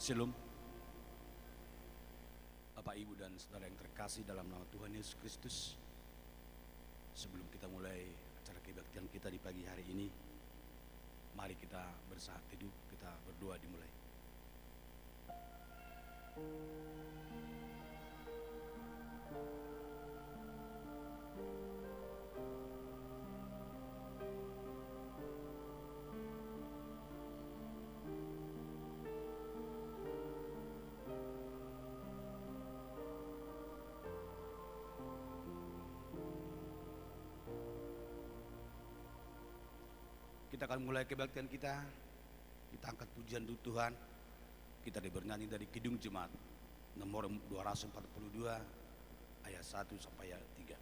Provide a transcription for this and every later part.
Shalom, Bapak, Ibu, dan saudara yang terkasih dalam nama Tuhan Yesus Kristus. Sebelum kita mulai acara kebaktian kita di pagi hari ini, mari kita bersaat teduh, kita berdoa dimulai. Kita akan mulai kebaktian kita. Kita angkat pujian untuk Tuhan. Kita bernyanyi dari Kidung Jemaat nomor 242 ayat 1 sampai ayat 3.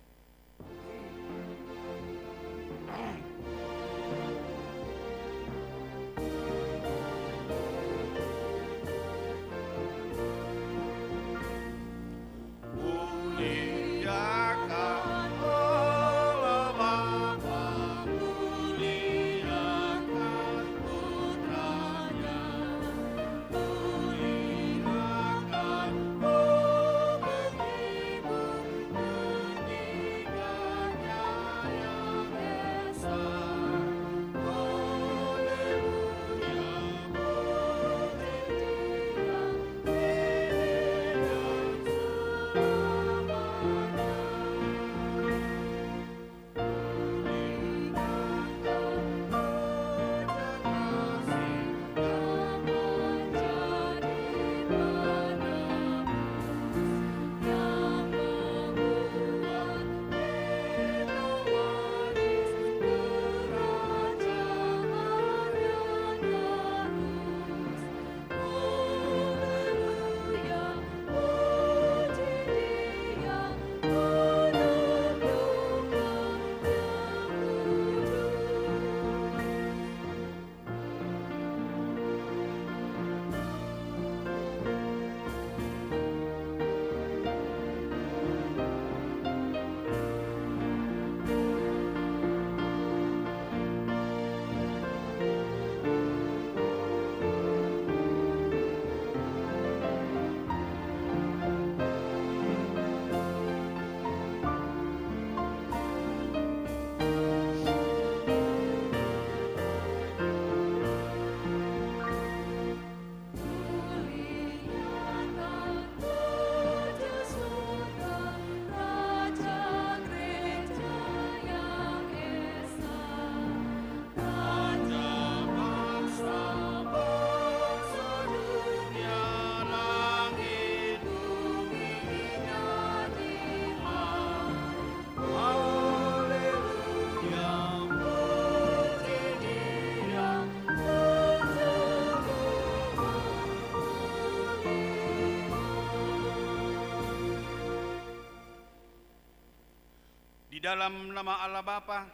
Dalam nama Allah Bapa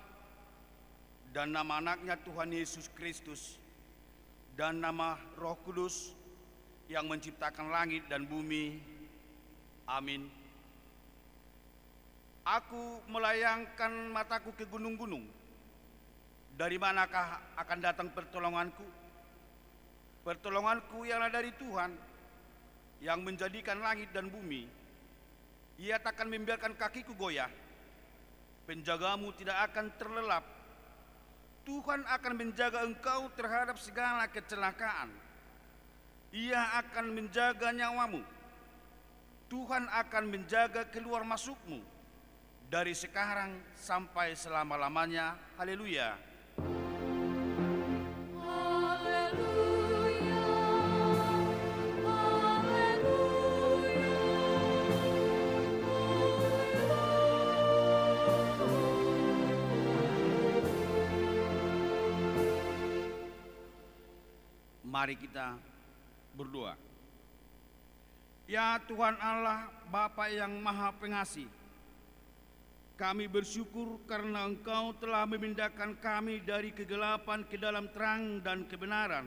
dan nama anaknya Tuhan Yesus Kristus dan nama Roh Kudus yang menciptakan langit dan bumi. Amin. Aku melayangkan mataku ke gunung-gunung. Dari manakah akan datang pertolonganku? Pertolonganku ialah dari Tuhan yang menjadikan langit dan bumi. Ia takkan membiarkan kakiku goyah. Penjagamu tidak akan terlelap. Tuhan akan menjaga engkau terhadap segala kecelakaan. Ia akan menjaga nyawamu. Tuhan akan menjaga keluar masukmu dari sekarang sampai selama-lamanya. Haleluya. Mari kita berdoa. Ya Tuhan Allah, Bapa yang Maha Pengasih, kami bersyukur karena Engkau telah memindahkan kami dari kegelapan ke dalam terang dan kebenaran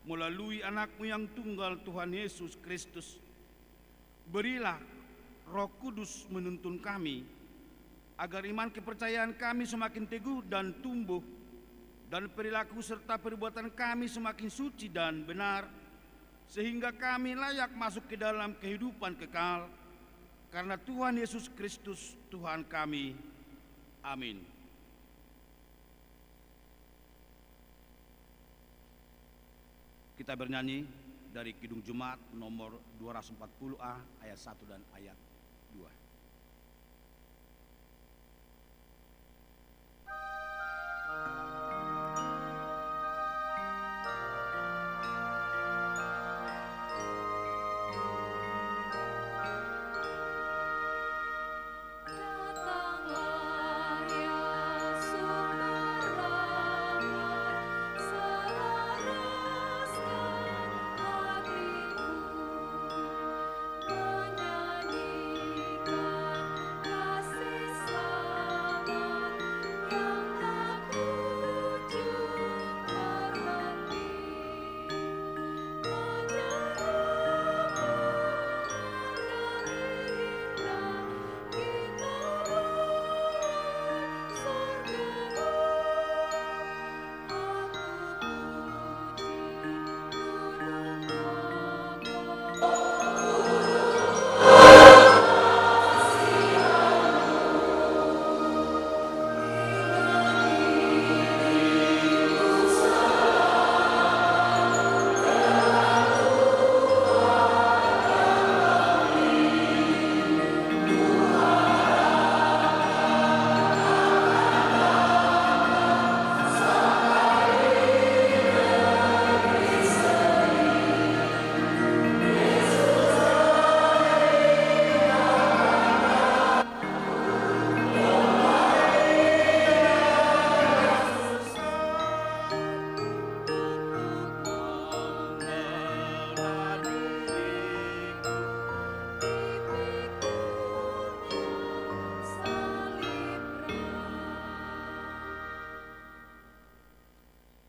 melalui Anak-Mu yang tunggal, Tuhan Yesus Kristus. Berilah Roh Kudus menuntun kami, agar iman kepercayaan kami semakin teguh dan tumbuh, dan perilaku serta perbuatan kami semakin suci dan benar, sehingga kami layak masuk ke dalam kehidupan kekal, karena Tuhan Yesus Kristus Tuhan kami. Amin. Kita bernyanyi dari Kidung Jemaat nomor 240A ayat 1 dan ayat 2.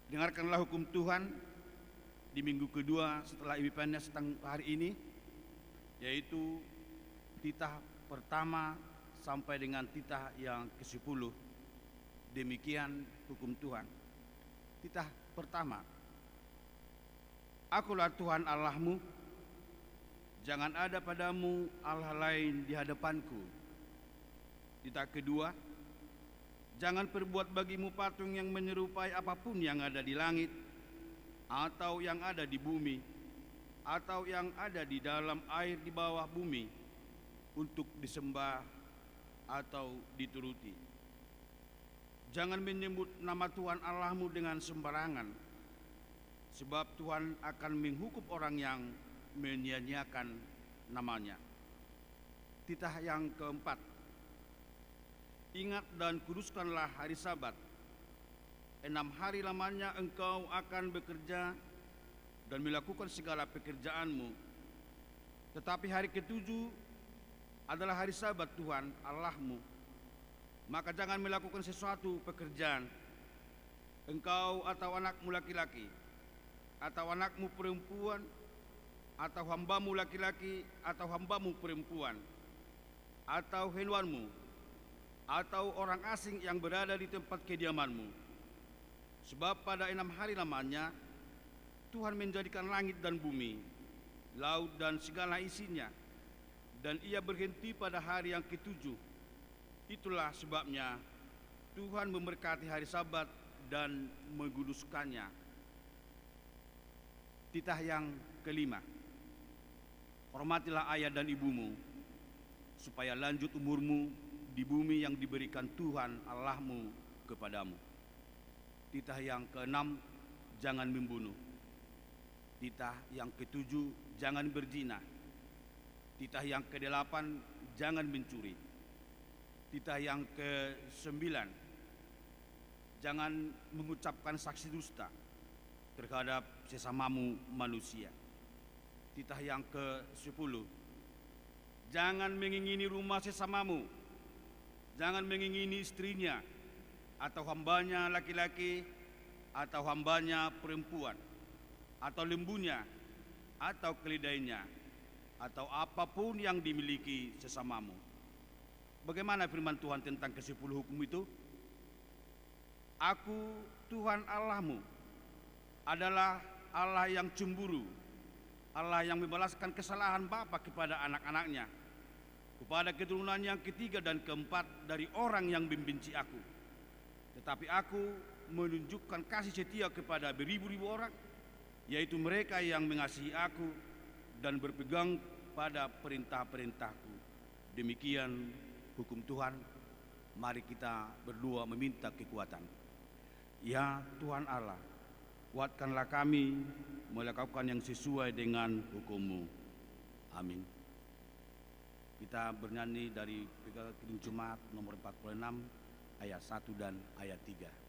Dengarkanlah hukum Tuhan di minggu kedua setelah Epiphanius hari ini, yaitu titah pertama sampai dengan titah yang ke-10. Demikian hukum Tuhan. Titah pertama. Akulah Tuhan Allahmu, jangan ada padamu Allah lain di hadapanku. Titah kedua. Jangan perbuat bagimu patung yang menyerupai apapun yang ada di langit, atau yang ada di bumi, atau yang ada di dalam air di bawah bumi, untuk disembah atau dituruti. Jangan menyebut nama Tuhan Allahmu dengan sembarangan, sebab Tuhan akan menghukum orang yang menyia-nyiakan namanya. Titah yang keempat. Ingat dan kuduskanlah hari Sabat. 6 hari lamanya engkau akan bekerja dan melakukan segala pekerjaanmu. Tetapi hari ke-7 adalah hari Sabat Tuhan Allahmu. Maka jangan melakukan sesuatu pekerjaan, engkau atau anakmu laki-laki, atau anakmu perempuan, atau hambamu laki-laki, atau hambamu perempuan, atau hewanmu, atau orang asing yang berada di tempat kediamanmu. Sebab pada 6 hari lamanya Tuhan menjadikan langit dan bumi, laut dan segala isinya, dan ia berhenti pada hari yang ke-7. Itulah sebabnya Tuhan memberkati hari Sabat dan menguduskannya. Titah yang kelima. Hormatilah ayah dan ibumu, supaya lanjut umurmu di bumi yang diberikan Tuhan Allahmu kepadamu. Titah yang ke-6, jangan membunuh. Titah yang ke-7, jangan berzina. Titah yang ke-8, jangan mencuri. Titah yang ke-9, jangan mengucapkan saksi dusta terhadap sesamamu manusia. Titah yang ke-10, jangan mengingini rumah sesamamu. Jangan mengingini istrinya, atau hambanya laki-laki, atau hambanya perempuan, atau lembunya, atau keledainya, atau apapun yang dimiliki sesamamu. Bagaimana firman Tuhan tentang ke-10 hukum itu? Aku, Tuhan Allahmu, adalah Allah yang cemburu, Allah yang membalaskan kesalahan bapa kepada anak-anaknya, kepada keturunan yang ketiga dan keempat dari orang yang membenci aku. Tetapi aku menunjukkan kasih setia kepada beribu-ribu orang, yaitu mereka yang mengasihi aku dan berpegang pada perintah-perintahku. Demikian hukum Tuhan. Mari kita berdoa meminta kekuatan. Ya Tuhan Allah, kuatkanlah kami melakukan yang sesuai dengan hukum-Mu. Amin. Kita bernyanyi dari Kidung Jemaat nomor 46 ayat 1 dan ayat 3.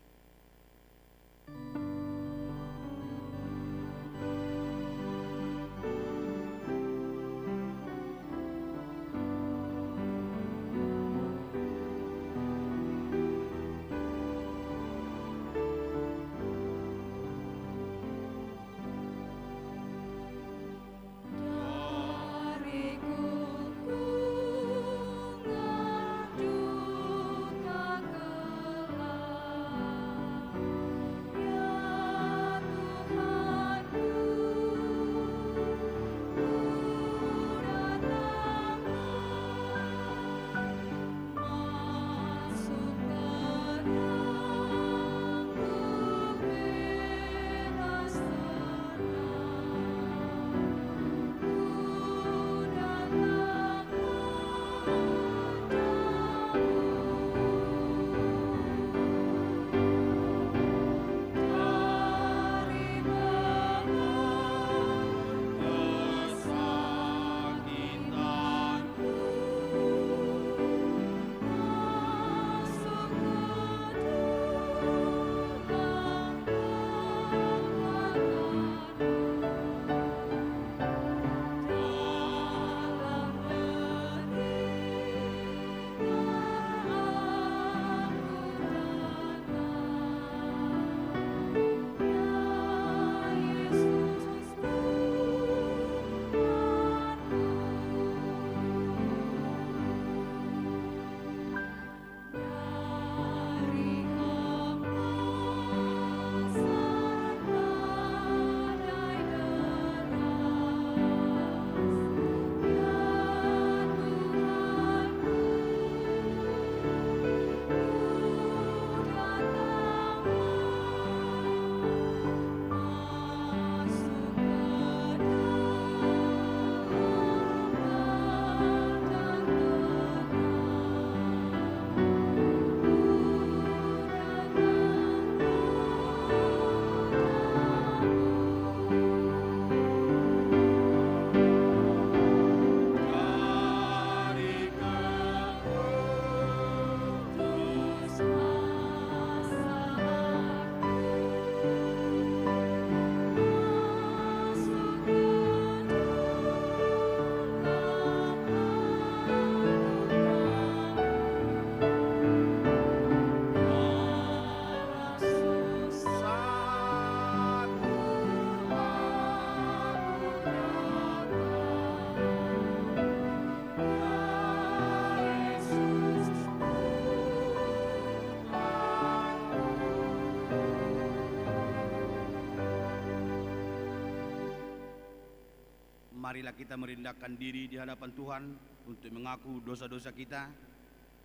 Marilah kita merendahkan diri di hadapan Tuhan untuk mengaku dosa-dosa kita.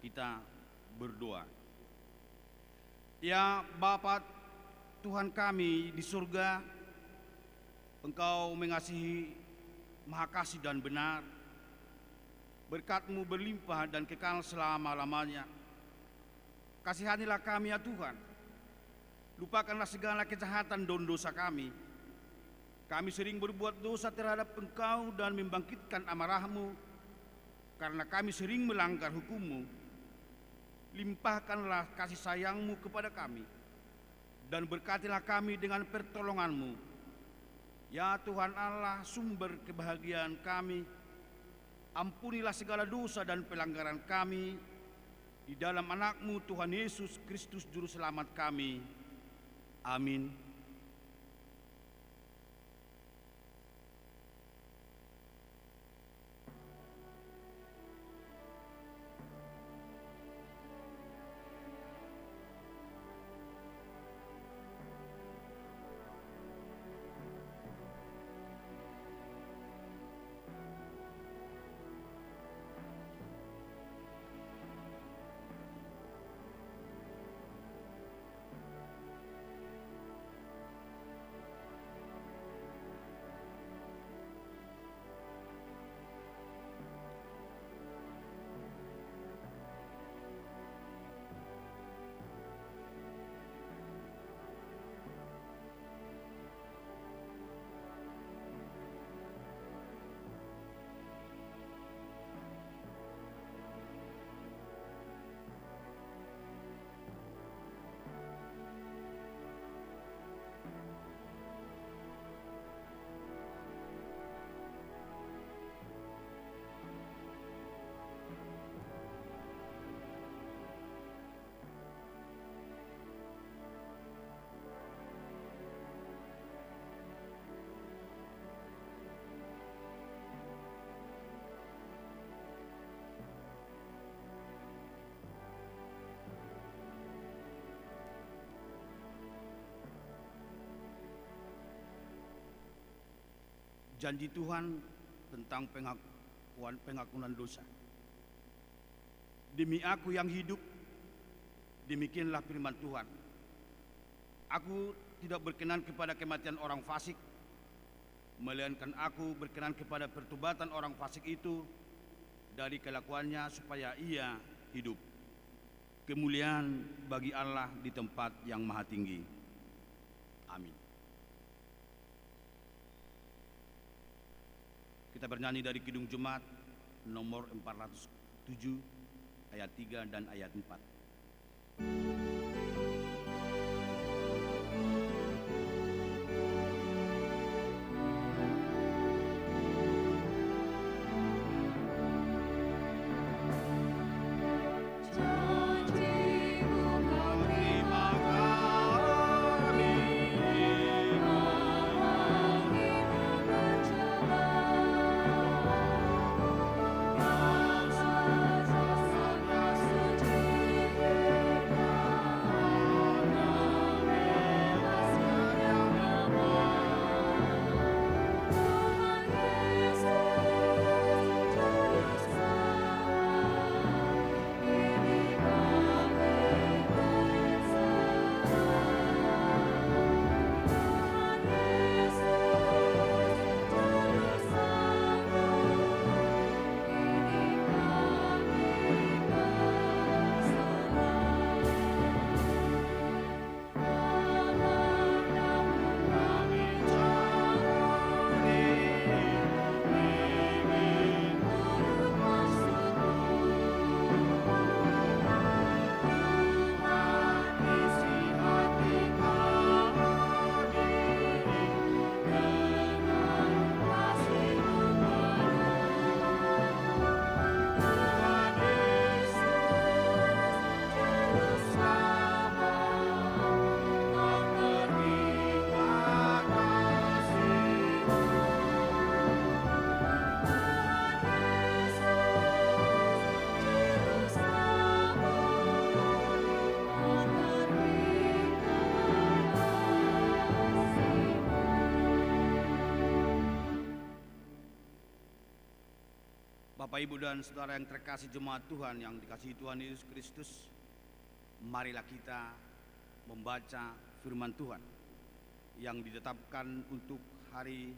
Kita berdoa. Ya Bapa Tuhan kami di surga, Engkau mengasihi, maha kasih dan benar. Berkat-Mu berlimpah dan kekal selama-lamanya. Kasihanilah kami ya Tuhan. Lupakanlah segala kejahatan dan dosa kami. Kami sering berbuat dosa terhadap Engkau dan membangkitkan amarah-Mu. Karena kami sering melanggar hukum-Mu. Limpahkanlah kasih sayang-Mu kepada kami. Dan berkatilah kami dengan pertolongan-Mu. Ya Tuhan Allah, sumber kebahagiaan kami. Ampunilah segala dosa dan pelanggaran kami. Di dalam anak-Mu Tuhan Yesus Kristus Juru Selamat kami. Amin. janji Tuhan tentang pengampunan dosa. Demi aku yang hidup, demikianlah firman Tuhan. Aku tidak berkenan kepada kematian orang fasik, melainkan aku berkenan kepada pertobatan orang fasik itu dari kelakuannya supaya ia hidup. Kemuliaan bagi Allah di tempat yang maha tinggi. Amin. Kita bernyanyi dari Kidung Jemaat nomor 407 ayat 3 dan ayat 4. Bapak, Ibu, dan saudara yang terkasih jemaat Tuhan yang dikasihi Tuhan Yesus Kristus, marilah kita membaca firman Tuhan yang ditetapkan untuk hari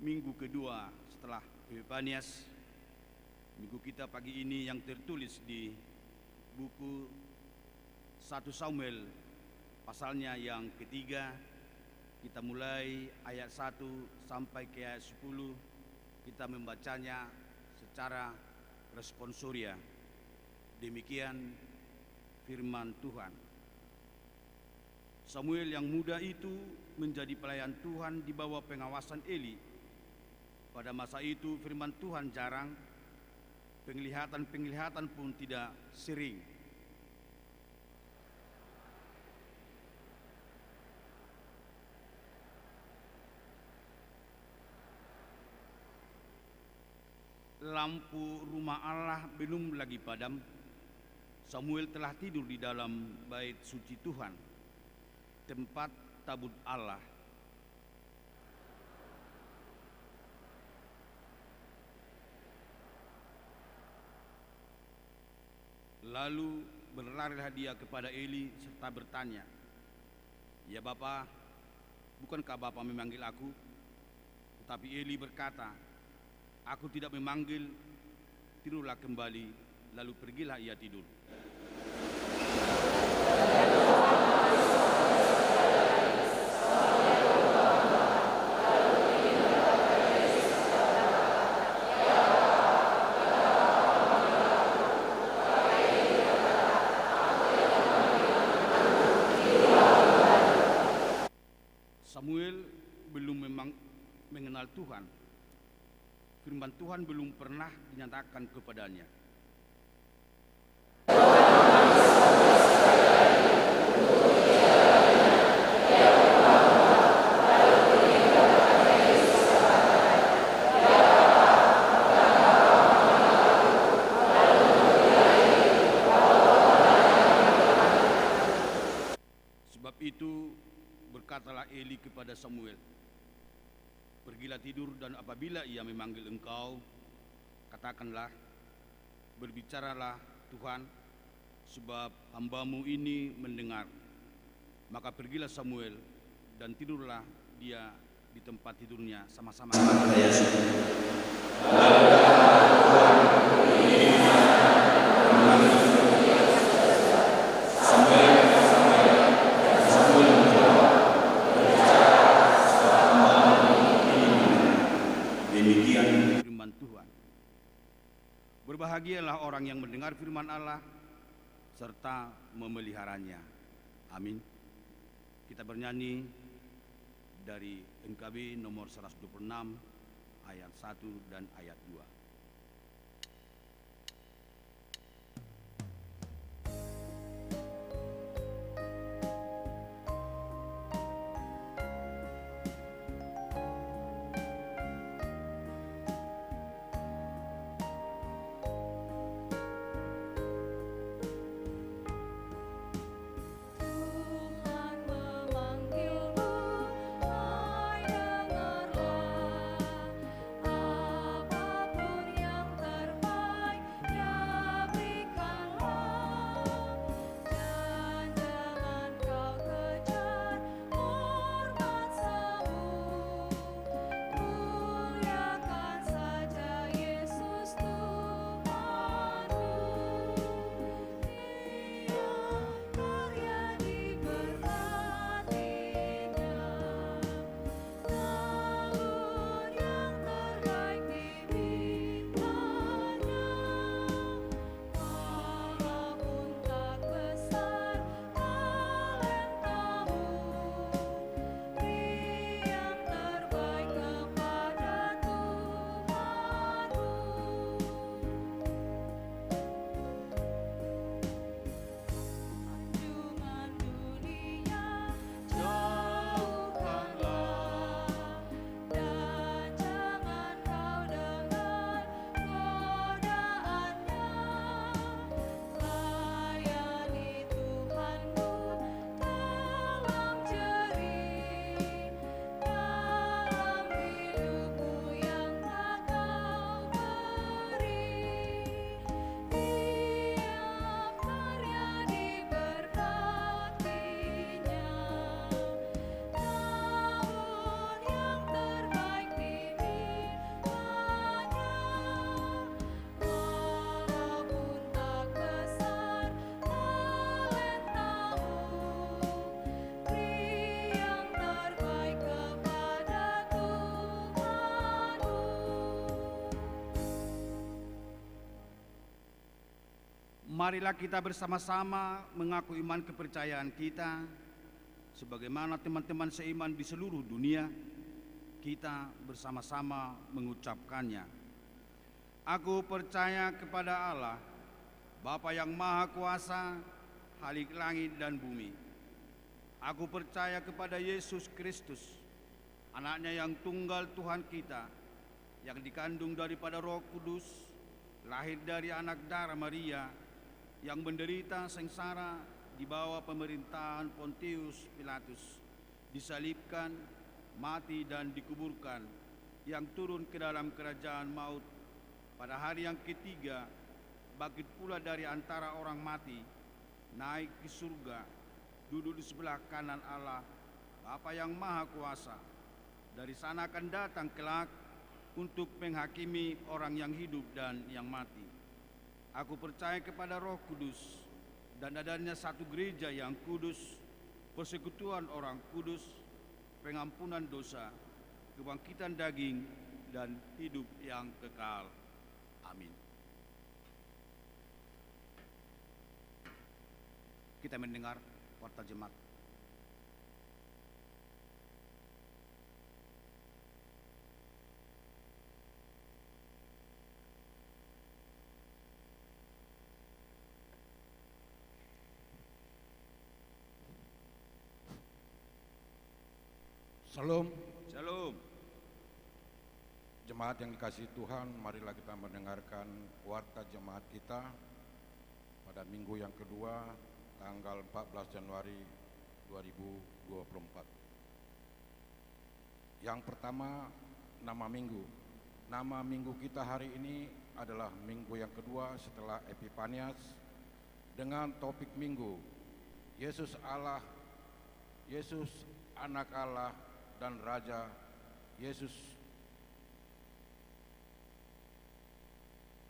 Minggu kedua setelah Epifanias. Minggu kita pagi ini yang tertulis di buku 1 Samuel pasalnya yang ketiga. Kita mulai ayat 1 sampai ke ayat 10. Kita membacanya secara responsoria. Demikian firman Tuhan. Samuel yang muda itu menjadi pelayan Tuhan di bawah pengawasan Eli. Pada masa itu firman Tuhan jarang, penglihatan pun tidak sering. Lampu rumah Allah belum lagi padam. Samuel telah tidur di dalam bait suci Tuhan, tempat tabut Allah. Lalu berlarilah dia kepada Eli serta bertanya, "Ya Bapa, bukankah Bapa memanggil aku?" Tetapi Eli berkata, "Aku tidak memanggil, tidurlah kembali." Lalu pergilah ia tidur. Samuel belum mengenal Tuhan. Firman Tuhan belum pernah dinyatakan kepadanya. Sebab itu berkatalah Eli kepada Samuel, "Pergilah apabila tidur dan apabila ia memanggil engkau, katakanlah, berbicaralah Tuhan, sebab hamba-Mu ini mendengar. Maka pergilah Samuel dan tidurlah dia di tempat tidurnya sama-sama. Demikian firman Tuhan. Berbahagialah orang yang mendengar firman Allah serta memeliharanya. Amin. Kita bernyanyi dari NKB nomor 126 ayat 1 dan ayat 2. Marilah kita bersama-sama mengaku iman kepercayaan kita, sebagaimana teman-teman seiman di seluruh dunia, kita bersama-sama mengucapkannya. Aku percaya kepada Allah, Bapa yang Maha Kuasa, Khalik langit dan bumi. Aku percaya kepada Yesus Kristus, anaknya yang tunggal Tuhan kita, yang dikandung daripada Roh Kudus, lahir dari anak darah Maria, yang menderita sengsara di bawah pemerintahan Pontius Pilatus, disalibkan, mati dan dikuburkan, yang turun ke dalam kerajaan maut, pada hari yang ketiga bangkit pula dari antara orang mati, naik ke surga, duduk di sebelah kanan Allah, Bapa yang Maha Kuasa. Dari sana akan datang kelak untuk menghakimi orang yang hidup dan yang mati. Aku percaya kepada Roh Kudus dan adanya satu gereja yang kudus, persekutuan orang kudus, pengampunan dosa, kebangkitan daging, dan hidup yang kekal. Amin. Kita mendengar warta jemaat. Shalom. Shalom. Jemaat yang dikasihi Tuhan, marilah kita mendengarkan warta jemaat kita pada minggu yang kedua, tanggal 14 Januari 2024. Yang pertama, nama minggu. Nama minggu kita hari ini adalah minggu yang kedua setelah Epifanias dengan topik minggu Yesus Allah, Yesus anak Allah dan Raja, Yesus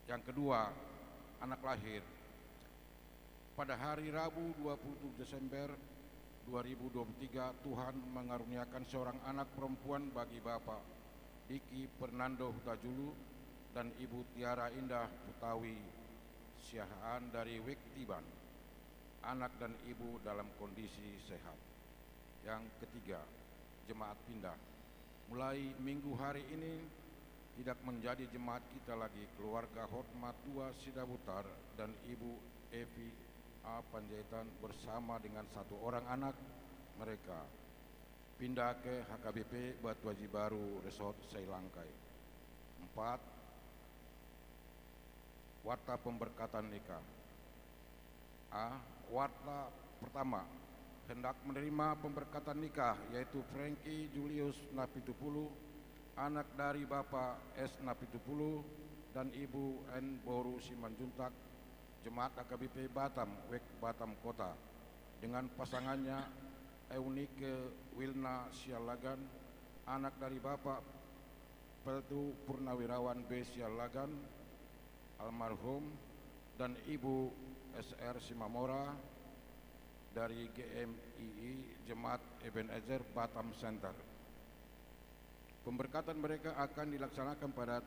yang kedua anak lahir. Pada hari Rabu 27 Desember 2023 Tuhan mengaruniakan seorang anak perempuan bagi Bapak Diki Fernando Hutajulu dan Ibu Tiara Indah Putawi Siahaan dari Wektiban. Anak dan ibu dalam kondisi sehat. Yang ketiga, jemaat pindah. Mulai minggu hari ini tidak menjadi jemaat kita lagi keluarga Hotma Tua Sidabutar dan Ibu Evi A. Panjaitan bersama dengan satu orang anak mereka pindah ke HKBP Batu Haji Baru Resort Seilangkai. 4. Warta pemberkatan nikah. A. Warta pertama, hendak menerima pemberkatan nikah yaitu Frankie Julius Napitupulu, anak dari Bapak S. Napitupulu dan Ibu N. Boru Simanjuntak, Jemaat AKBP Batam, Wek Batam Kota, dengan pasangannya Eunike Wilna Sialagan, anak dari Bapak Peltu Purnawirawan B. Sialagan, almarhum, dan Ibu SR Simamora dari GMII Jemaat Ebenezer Batam Center. Pemberkatan mereka akan dilaksanakan pada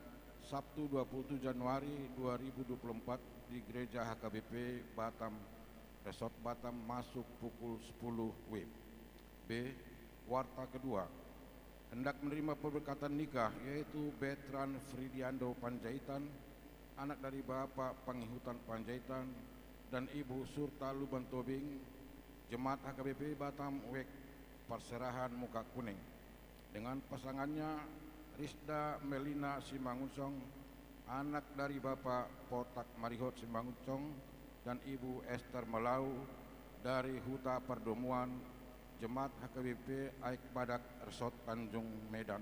Sabtu 27 Januari 2024 di Gereja HKBP Batam Resort Batam masuk pukul 10 WIB. B. Warta kedua, hendak menerima pemberkatan nikah yaitu Betran Fridiando Panjaitan, anak dari Bapak Panghutan Panjaitan dan Ibu Surta Lubantobing, Jemaat HKBP Batam Wek Perserahan Muka Kuning, dengan pasangannya Risda Melina Simanguncong, anak dari Bapak Potak Marihot Simanguncong dan Ibu Esther Melau dari Huta Perdomuan, Jemaat HKBP Aik Badak Resort Tanjung Medan.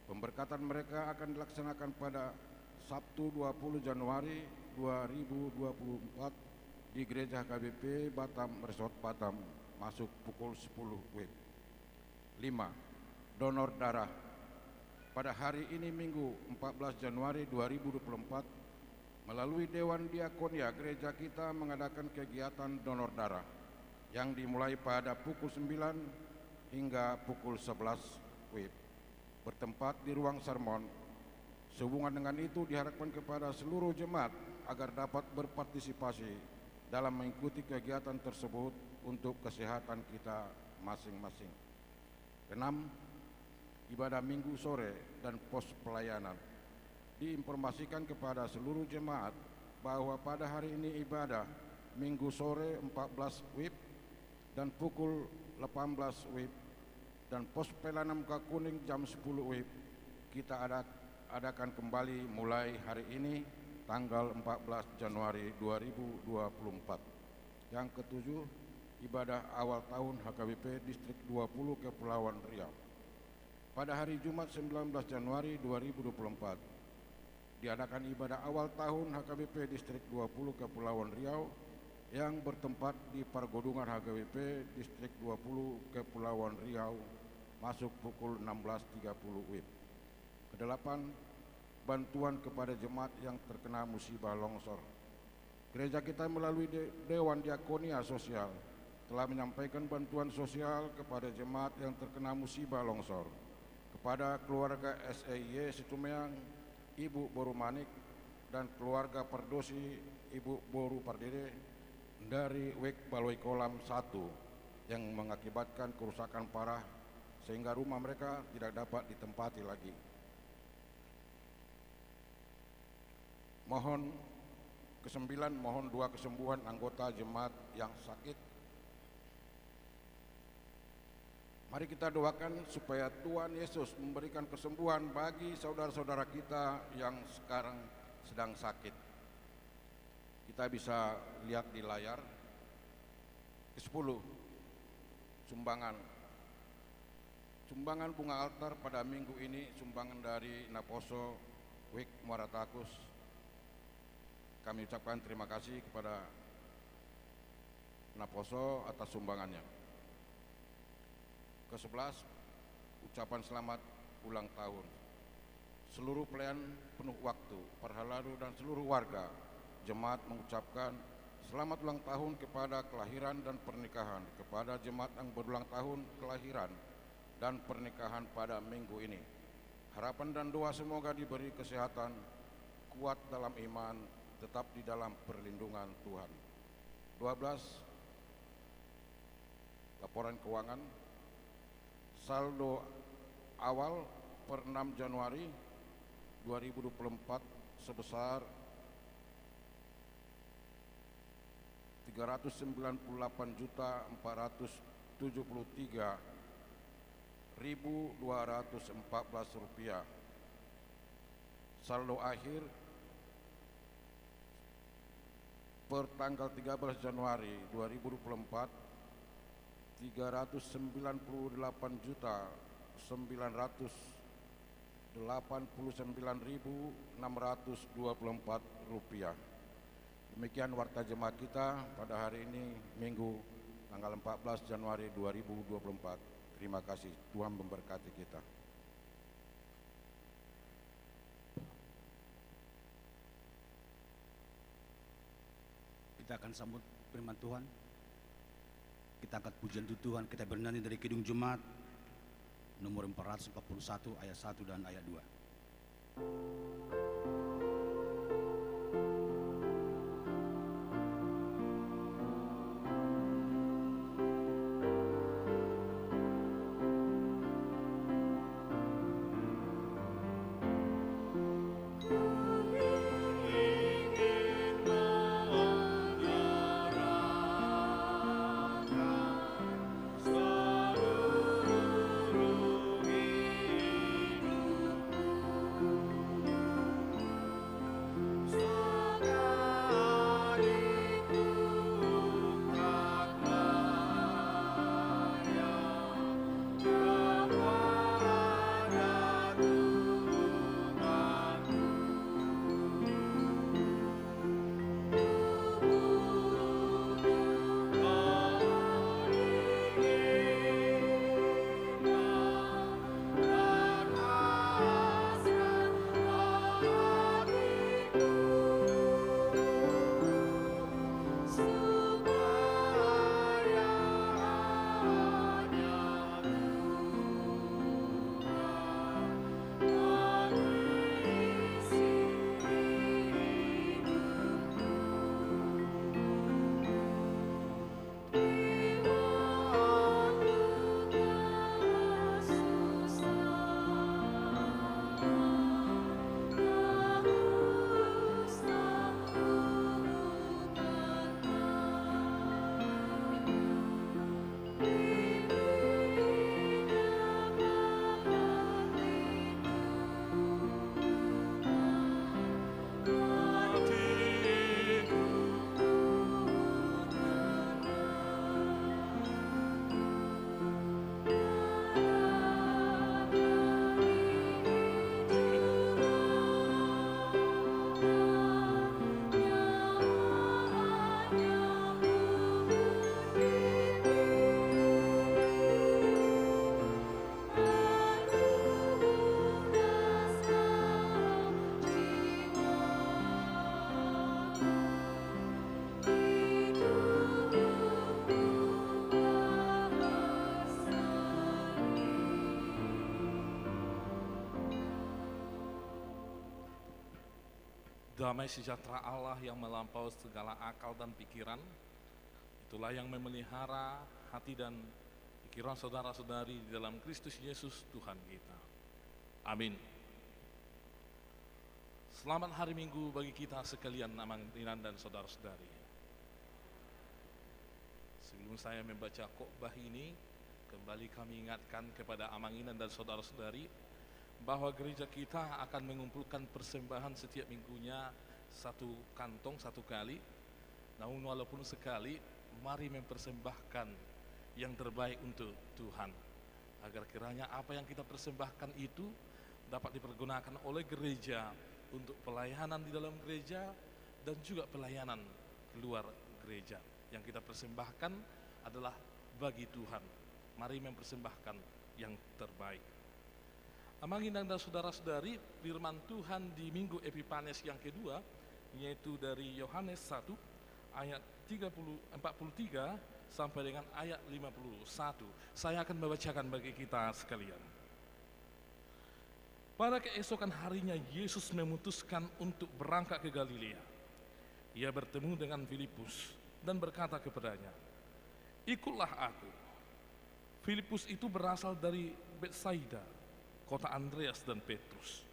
Pemberkatan mereka akan dilaksanakan pada Sabtu 20 Januari 2024 di Gereja HKBP Batam Resort Batam masuk pukul 10 WIB. 5. Donor darah. Pada hari ini Minggu 14 Januari 2024 melalui Dewan Diakonia gereja kita mengadakan kegiatan donor darah yang dimulai pada pukul 9 hingga pukul 11 WIB bertempat di ruang sermon. Sehubungan dengan itu diharapkan kepada seluruh jemaat agar dapat berpartisipasi dalam mengikuti kegiatan tersebut untuk kesehatan kita masing-masing. 6. Ibadah Minggu sore dan pos pelayanan. Diinformasikan kepada seluruh jemaat bahwa pada hari ini ibadah Minggu sore 14 WIB dan pukul 18 WIB dan pos pelayanan Muka Kuning jam 10 WIB kita adakan kembali mulai hari ini tanggal 14 Januari 2024. Yang ketujuh, ibadah awal tahun HKBP Distrik 20 Kepulauan Riau. Pada hari Jumat 19 Januari 2024 diadakan ibadah awal tahun HKBP Distrik 20 Kepulauan Riau yang bertempat di Pergodungan HKBP Distrik 20 Kepulauan Riau masuk pukul 16.30 WIB. Kedelapan, bantuan kepada jemaat yang terkena musibah longsor. Gereja kita melalui Dewan Diakonia Sosial telah menyampaikan bantuan sosial kepada jemaat yang terkena musibah longsor. Kepada keluarga SEY Situmeang, Ibu Boru Manik, dan keluarga Perdosi, Ibu Boru Pardede dari Wek Baloi Kolam 1 yang mengakibatkan kerusakan parah sehingga rumah mereka tidak dapat ditempati lagi. Mohon kesembilan, mohon doa kesembuhan anggota jemaat yang sakit. Mari kita doakan supaya Tuhan Yesus memberikan kesembuhan bagi saudara-saudara kita yang sekarang sedang sakit. Kita bisa lihat di layar. Ke-10, sumbangan Sumbangan bunga altar pada minggu ini sumbangan dari Naposo Wik Muara Takus. Kami ucapkan terima kasih kepada Naposo atas sumbangannya. Ke-11, ucapan selamat ulang tahun. Seluruh pelayan penuh waktu, Parhalaru dan seluruh warga jemaat mengucapkan selamat ulang tahun kepada kelahiran dan pernikahan kepada jemaat yang berulang tahun kelahiran dan pernikahan pada minggu ini. Harapan dan doa semoga diberi kesehatan, kuat dalam iman, tetap di dalam perlindungan Tuhan. 12. Laporan keuangan. Saldo awal per 6 Januari 2024 sebesar 398.473.214 rupiah. Saldo akhir per tanggal 13 Januari 2024 399.989.624 rupiah. Demikian warta jemaat kita pada hari ini Minggu tanggal 14 Januari 2024. Terima kasih, Tuhan memberkati kita. Kita akan sambut firman Tuhan. Kita angkat pujian Tuhan, kita bernyanyi dari Kidung Jemaat nomor 441 ayat 1 dan ayat 2. Damai sejahtera Allah yang melampaui segala akal dan pikiran, itulah yang memelihara hati dan pikiran saudara-saudari di dalam Kristus Yesus Tuhan kita. Amin. Selamat hari Minggu bagi kita sekalian amantinan dan saudara-saudari. Sebelum saya membaca khotbah ini, kembali kami ingatkan kepada amanginan dan saudara-saudari bahwa gereja kita akan mengumpulkan persembahan setiap minggunya satu kantong satu kali. Namun walaupun sekali, mari mempersembahkan yang terbaik untuk Tuhan. agar kiranya apa yang kita persembahkan itu dapat dipergunakan oleh gereja untuk pelayanan di dalam gereja dan juga pelayanan keluar gereja. Yang kita persembahkan adalah bagi Tuhan. Mari mempersembahkan yang terbaik. Amangin dan saudara-saudari, firman Tuhan di Minggu Epifanes yang kedua, yaitu dari Yohanes 1 ayat 43 sampai dengan ayat 51. Saya akan membacakan bagi kita sekalian. Pada keesokan harinya Yesus memutuskan untuk berangkat ke Galilea. Ia bertemu dengan Filipus dan berkata kepadanya, "Ikutlah aku." Filipus itu berasal dari Betsaida, kota Andreas dan Petrus.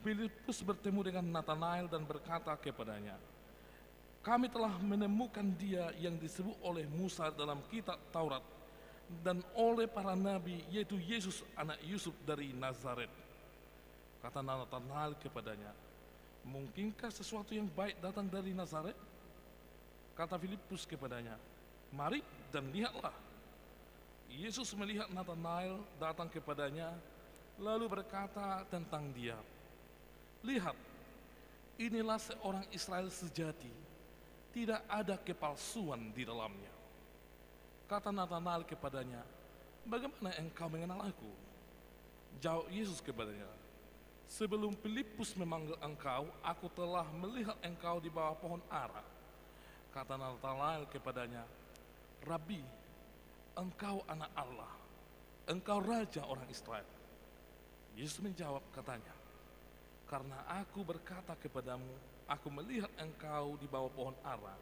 Filipus bertemu dengan Nathanael dan berkata kepadanya, "Kami telah menemukan dia yang disebut oleh Musa dalam kitab Taurat dan oleh para nabi, yaitu Yesus anak Yusuf dari Nazaret." Kata Nathanael kepadanya, "Mungkinkah sesuatu yang baik datang dari Nazaret?" Kata Filipus kepadanya, "Mari dan lihatlah." Yesus melihat Nathanael datang kepadanya, lalu berkata tentang dia, "Lihat, inilah seorang Israel sejati, tidak ada kepalsuan di dalamnya." Kata Nathanael kepadanya, "Bagaimana engkau mengenal aku?" Jawab Yesus kepadanya, "Sebelum Filipus memanggil engkau, aku telah melihat engkau di bawah pohon ara." Kata Nathanael kepadanya, "Rabi, engkau anak Allah, engkau raja orang Israel." Yesus menjawab katanya, "Karena aku berkata kepadamu, aku melihat engkau di bawah pohon ara,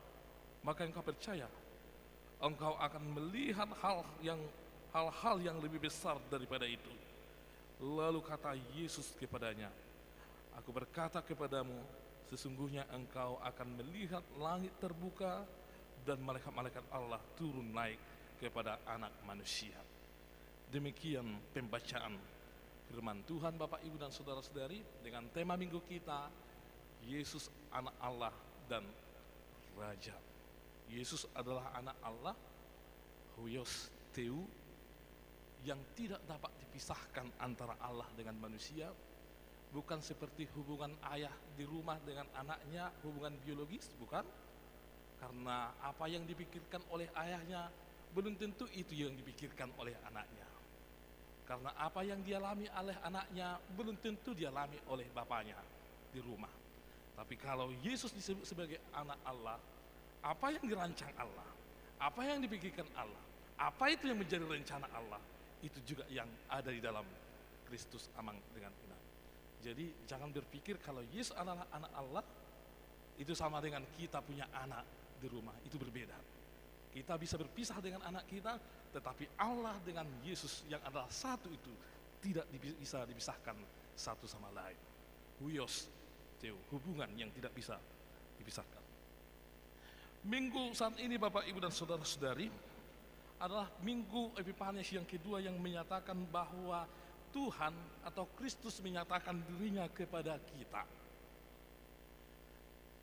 maka engkau percaya. Engkau akan melihat hal-hal yang lebih besar daripada itu." Lalu kata Yesus kepadanya, "Aku berkata kepadamu, sesungguhnya engkau akan melihat langit terbuka dan malaikat-malaikat Allah turun naik kepada anak manusia." Demikian pembacaan firman Tuhan, Bapak, Ibu, dan saudara-saudari, dengan tema minggu kita, Yesus anak Allah dan Raja. Yesus adalah anak Allah, Huios Theou, yang tidak dapat dipisahkan antara Allah dengan manusia, bukan seperti hubungan ayah di rumah dengan anaknya, hubungan biologis, bukan. Karena apa yang dipikirkan oleh ayahnya belum tentu itu yang dipikirkan oleh anaknya. Karena apa yang dialami oleh anaknya belum tentu dialami oleh bapaknya di rumah. Tapi kalau Yesus disebut sebagai anak Allah, apa yang dirancang Allah, apa yang dipikirkan Allah, apa itu yang menjadi rencana Allah, itu juga yang ada di dalam Kristus amang dengan iman. Jadi jangan berpikir kalau Yesus adalah anak Allah, itu sama dengan kita punya anak di rumah, itu berbeda. Kita bisa berpisah dengan anak kita, tetapi Allah dengan Yesus yang adalah satu itu tidak bisa dipisahkan satu sama lain. Huios Theou, hubungan yang tidak bisa dipisahkan. Minggu saat ini, Bapak, Ibu, dan saudara-saudari, adalah Minggu Epifanes yang kedua yang menyatakan bahwa Tuhan atau Kristus menyatakan dirinya kepada kita.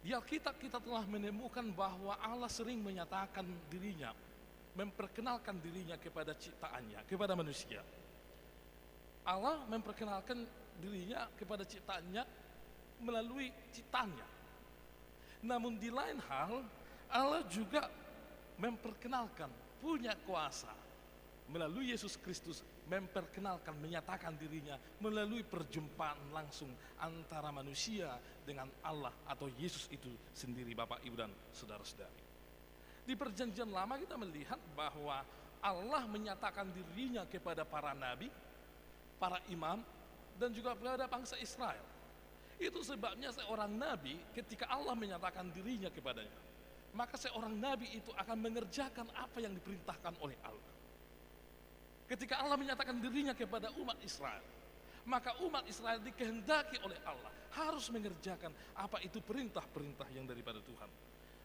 Di Alkitab kita telah menemukan bahwa Allah sering menyatakan dirinya, memperkenalkan dirinya kepada ciptaannya, kepada manusia. Allah memperkenalkan dirinya kepada ciptaannya melalui ciptaannya. Namun di lain hal, Allah juga memperkenalkan, punya kuasa melalui Yesus Kristus, memperkenalkan, menyatakan dirinya melalui perjumpaan langsung antara manusia dengan Allah atau Yesus itu sendiri, Bapak, Ibu, dan saudara-saudari. Di perjanjian lama kita melihat bahwa Allah menyatakan dirinya kepada para nabi, para imam, dan juga kepada bangsa Israel. Itu sebabnya seorang nabi ketika Allah menyatakan dirinya kepadanya, maka seorang nabi itu akan mengerjakan apa yang diperintahkan oleh Allah. Ketika Allah menyatakan dirinya kepada umat Israel, maka umat Israel dikehendaki oleh Allah harus mengerjakan apa itu perintah-perintah yang daripada Tuhan.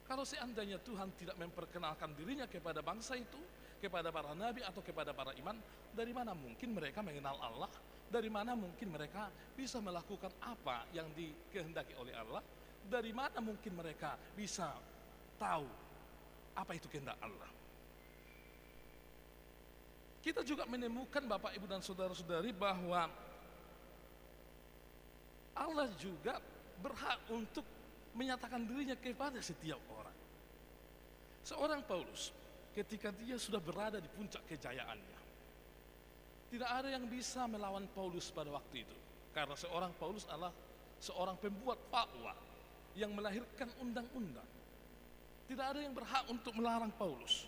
Kalau seandainya Tuhan tidak memperkenalkan dirinya kepada bangsa itu, kepada para nabi atau kepada para iman, dari mana mungkin mereka mengenal Allah? Dari mana mungkin mereka bisa melakukan apa yang dikehendaki oleh Allah? Dari mana mungkin mereka bisa tahu apa itu kehendak Allah? kita juga menemukan Bapak Ibu dan saudara-saudari bahwa Allah juga berhak untuk menyatakan dirinya kepada setiap orang. Seorang Paulus ketika dia sudah berada di puncak kejayaannya, tidak ada yang bisa melawan Paulus pada waktu itu, karena seorang Paulus adalah seorang pembuat fatwa yang melahirkan undang-undang. Tidak ada yang berhak untuk melarang Paulus.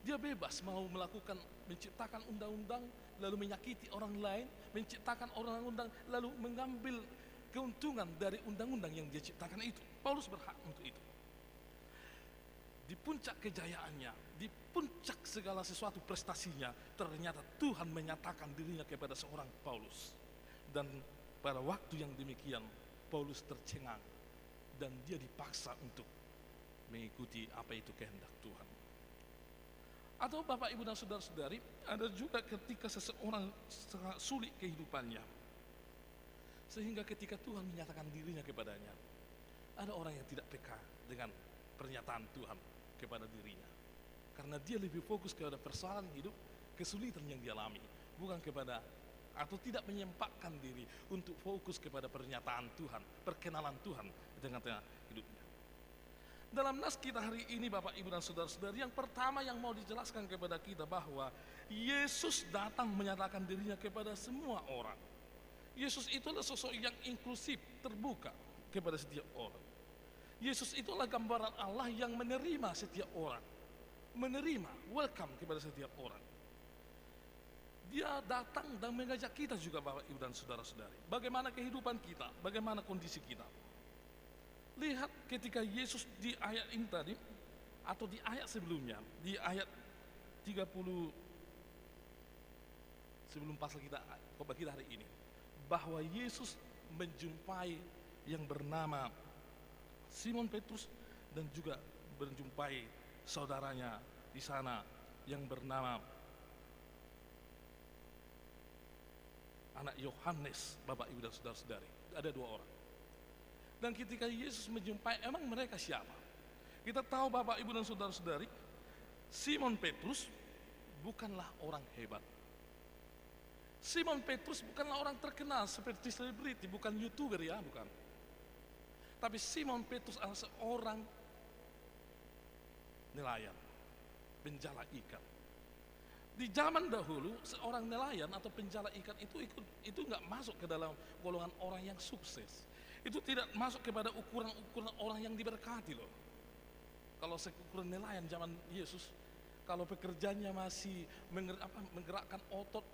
Dia bebas mau melakukan, menciptakan undang-undang lalu menyakiti orang lain, menciptakan undang-undang lalu mengambil keuntungan dari undang-undang yang dia ciptakan itu. Paulus berhak untuk itu. Di puncak kejayaannya, di puncak segala sesuatu prestasinya, ternyata Tuhan menyatakan dirinya kepada seorang Paulus. Dan pada waktu yang demikian, Paulus tercengang dan dia dipaksa untuk mengikuti apa itu kehendak Tuhan. Atau Bapak Ibu dan saudara-saudari, ada juga ketika seseorang sangat sulit kehidupannya, sehingga ketika Tuhan menyatakan dirinya kepadanya, ada orang yang tidak peka dengan pernyataan Tuhan kepada dirinya, karena dia lebih fokus kepada persoalan hidup, kesulitan yang dia alami, bukan kepada, atau tidak menyempatkan diri untuk fokus kepada pernyataan Tuhan, perkenalan Tuhan di tengah-tengah hidupnya. Dalam nas kita hari ini Bapak Ibu dan saudara-saudari, yang pertama yang mau dijelaskan kepada kita bahwa Yesus datang menyatakan dirinya kepada semua orang. Yesus itu adalah sosok yang inklusif, terbuka kepada setiap orang. Yesus itulah gambaran Allah yang menerima setiap orang, menerima, welcome kepada setiap orang. Dia datang dan mengajak kita juga Bapak Ibu dan saudara-saudari, bagaimana kehidupan kita, bagaimana kondisi kita. Lihat ketika Yesus di ayat ini tadi, atau di ayat sebelumnya, di ayat 30, sebelum pasal kita, khotbah kita hari ini, bahwa Yesus menjumpai yang bernama Simon Petrus dan juga menjumpai saudaranya di sana yang bernama anak Yohanes. Bapak Ibu dan saudara-saudari, ada dua orang. Dan ketika Yesus menjumpai, emang mereka siapa? Kita tahu Bapak Ibu dan saudara-saudari, Simon Petrus bukanlah orang hebat. Simon Petrus bukanlah orang terkenal seperti selebriti, bukan YouTuber ya, bukan. Tapi Simon Petrus adalah seorang nelayan, penjala ikan. Di zaman dahulu, seorang nelayan atau penjala ikan itu nggak masuk ke dalam golongan orang yang sukses. Itu tidak masuk kepada ukuran-ukuran orang yang diberkati loh. Kalau seukuran nelayan zaman Yesus, kalau pekerjaannya masih menggerakkan otot,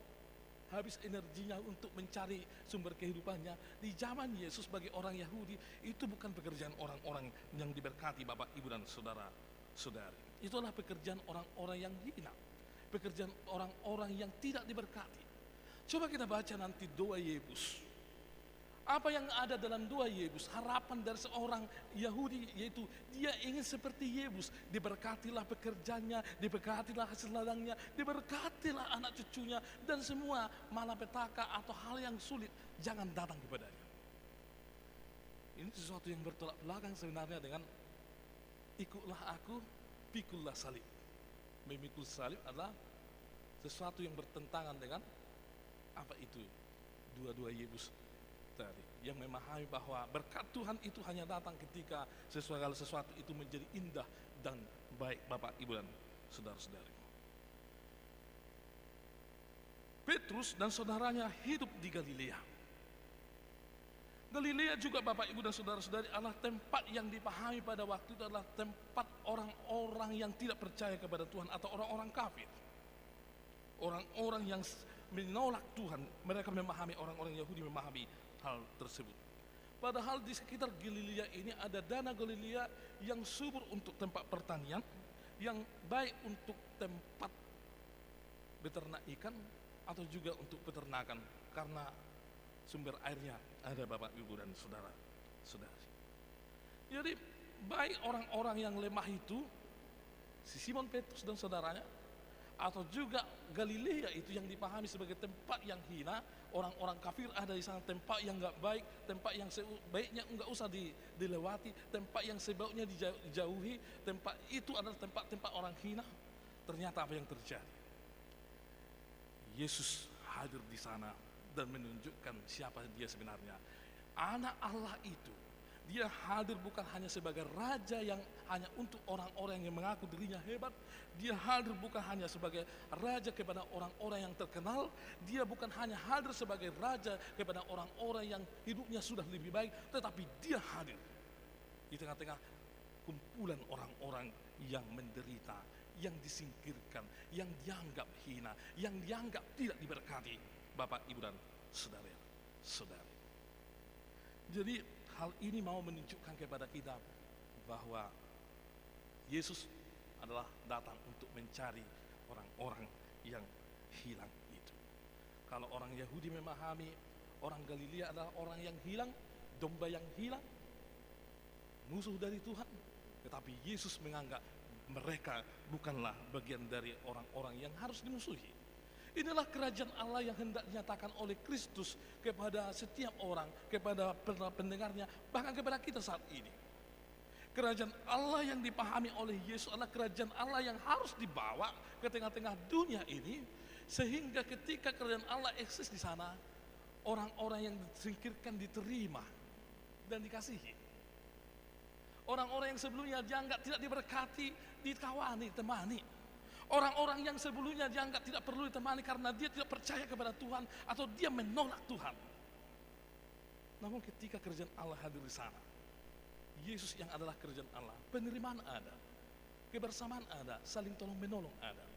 habis energinya untuk mencari sumber kehidupannya, di zaman Yesus bagi orang Yahudi itu bukan pekerjaan orang-orang yang diberkati Bapak Ibu dan saudara-saudari. Itulah pekerjaan orang-orang yang hina, pekerjaan orang-orang yang tidak diberkati. Coba kita baca nanti doa Yesus. Apa yang ada dalam doa Yesus, harapan dari seorang Yahudi, yaitu dia ingin seperti Yesus, diberkatilah pekerjaannya, diberkatilah hasil ladangnya, diberkatilah anak cucunya, dan semua malapetaka atau hal yang sulit jangan datang kepadanya. Ini sesuatu yang bertolak belakang sebenarnya dengan ikutlah aku, pikullah salib. Memikul salib adalah sesuatu yang bertentangan dengan apa itu dua-dua Yesus tadi, yang memahami bahwa berkat Tuhan itu hanya datang ketika segala sesuatu itu menjadi indah dan baik Bapak Ibu dan saudara-saudari. Petrus dan saudaranya hidup di Galilea. Galilea juga Bapak Ibu dan saudara-saudari adalah tempat yang dipahami pada waktu itu adalah tempat orang-orang yang tidak percaya kepada Tuhan atau orang-orang kafir. Orang-orang yang menolak Tuhan, mereka memahami, orang-orang Yahudi memahami hal tersebut. Padahal di sekitar Galilea ini ada danau Galilea yang subur untuk tempat pertanian, yang baik untuk tempat beternak ikan atau juga untuk peternakan, karena sumber airnya ada Bapak Ibu dan saudara-saudari. Jadi baik orang-orang yang lemah itu, si Simon Petrus dan saudaranya, atau juga Galilea itu yang dipahami sebagai tempat yang hina, orang-orang kafir ada di sana, tempat yang nggak baik, tempat yang sebaiknya nggak usah dilewati, tempat yang sebaiknya dijauhi, tempat itu adalah tempat-tempat orang hina. Ternyata apa yang terjadi? Yesus hadir di sana dan menunjukkan siapa dia sebenarnya. Anak Allah itu, dia hadir bukan hanya sebagai raja yang hanya untuk orang-orang yang mengaku dirinya hebat. Dia hadir bukan hanya sebagai raja kepada orang-orang yang terkenal. Dia bukan hanya hadir sebagai raja kepada orang-orang yang hidupnya sudah lebih baik, tetapi dia hadir di tengah-tengah kumpulan orang-orang yang menderita, yang disingkirkan, yang dianggap hina, yang dianggap tidak diberkati. Bapak, Ibu, dan saudara-saudari. Jadi hal ini mau menunjukkan kepada kita bahwa Yesus adalah datang untuk mencari orang-orang yang hilang itu. Kalau orang Yahudi memahami orang Galilea adalah orang yang hilang, domba yang hilang, musuh dari Tuhan, tetapi Yesus menganggap mereka bukanlah bagian dari orang-orang yang harus dimusuhi. Inilah kerajaan Allah yang hendak dinyatakan oleh Kristus kepada setiap orang, kepada pendengarnya, bahkan kepada kita saat ini. Kerajaan Allah yang dipahami oleh Yesus adalah kerajaan Allah yang harus dibawa ke tengah-tengah dunia ini, sehingga ketika kerajaan Allah eksis di sana, orang-orang yang disingkirkan diterima dan dikasihi. Orang-orang yang sebelumnya dianggap tidak diberkati, dikawani, ditemani. Orang-orang yang sebelumnya dianggap tidak perlu ditemani karena dia tidak percaya kepada Tuhan atau dia menolak Tuhan. Namun ketika kerajaan Allah hadir di sana, Yesus yang adalah kerajaan Allah, penerimaan ada, kebersamaan ada, saling tolong menolong ada.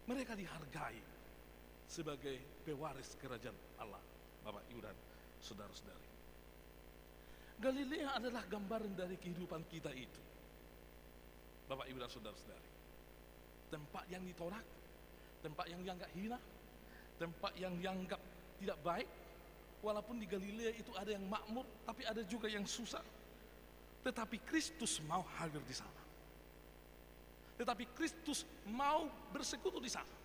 Mereka dihargai sebagai pewaris kerajaan Allah. Bapak, Ibu, dan saudara-saudari. Galilea adalah gambaran dari kehidupan kita itu. Bapak, Ibu, dan saudara-saudari. Tempat yang ditolak, tempat yang dianggap hina, tempat yang dianggap tidak baik. Walaupun di Galilea itu ada yang makmur, tapi ada juga yang susah. Tetapi Kristus mau hadir di sana. Tetapi Kristus mau bersekutu di sana.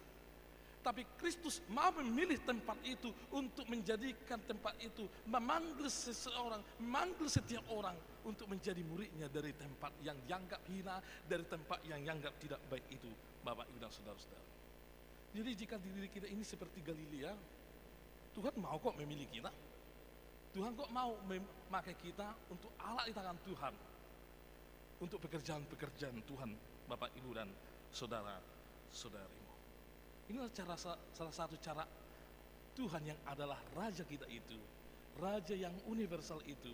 Tapi Kristus mau memilih tempat itu untuk menjadikan tempat itu, memanggil seseorang, memanggil setiap orang untuk menjadi muridnya dari tempat yang dianggap hina, dari tempat yang dianggap tidak baik itu. Bapak, Ibu, dan saudara-saudara. Jadi jika diri kita ini seperti Galilea, Tuhan mau kok memilih kita. Tuhan kok mau memakai kita untuk alat di tangan Tuhan, untuk pekerjaan-pekerjaan Tuhan, Bapak, Ibu, dan saudara-saudari. Inilah salah satu cara Tuhan yang adalah Raja kita itu, Raja yang universal itu,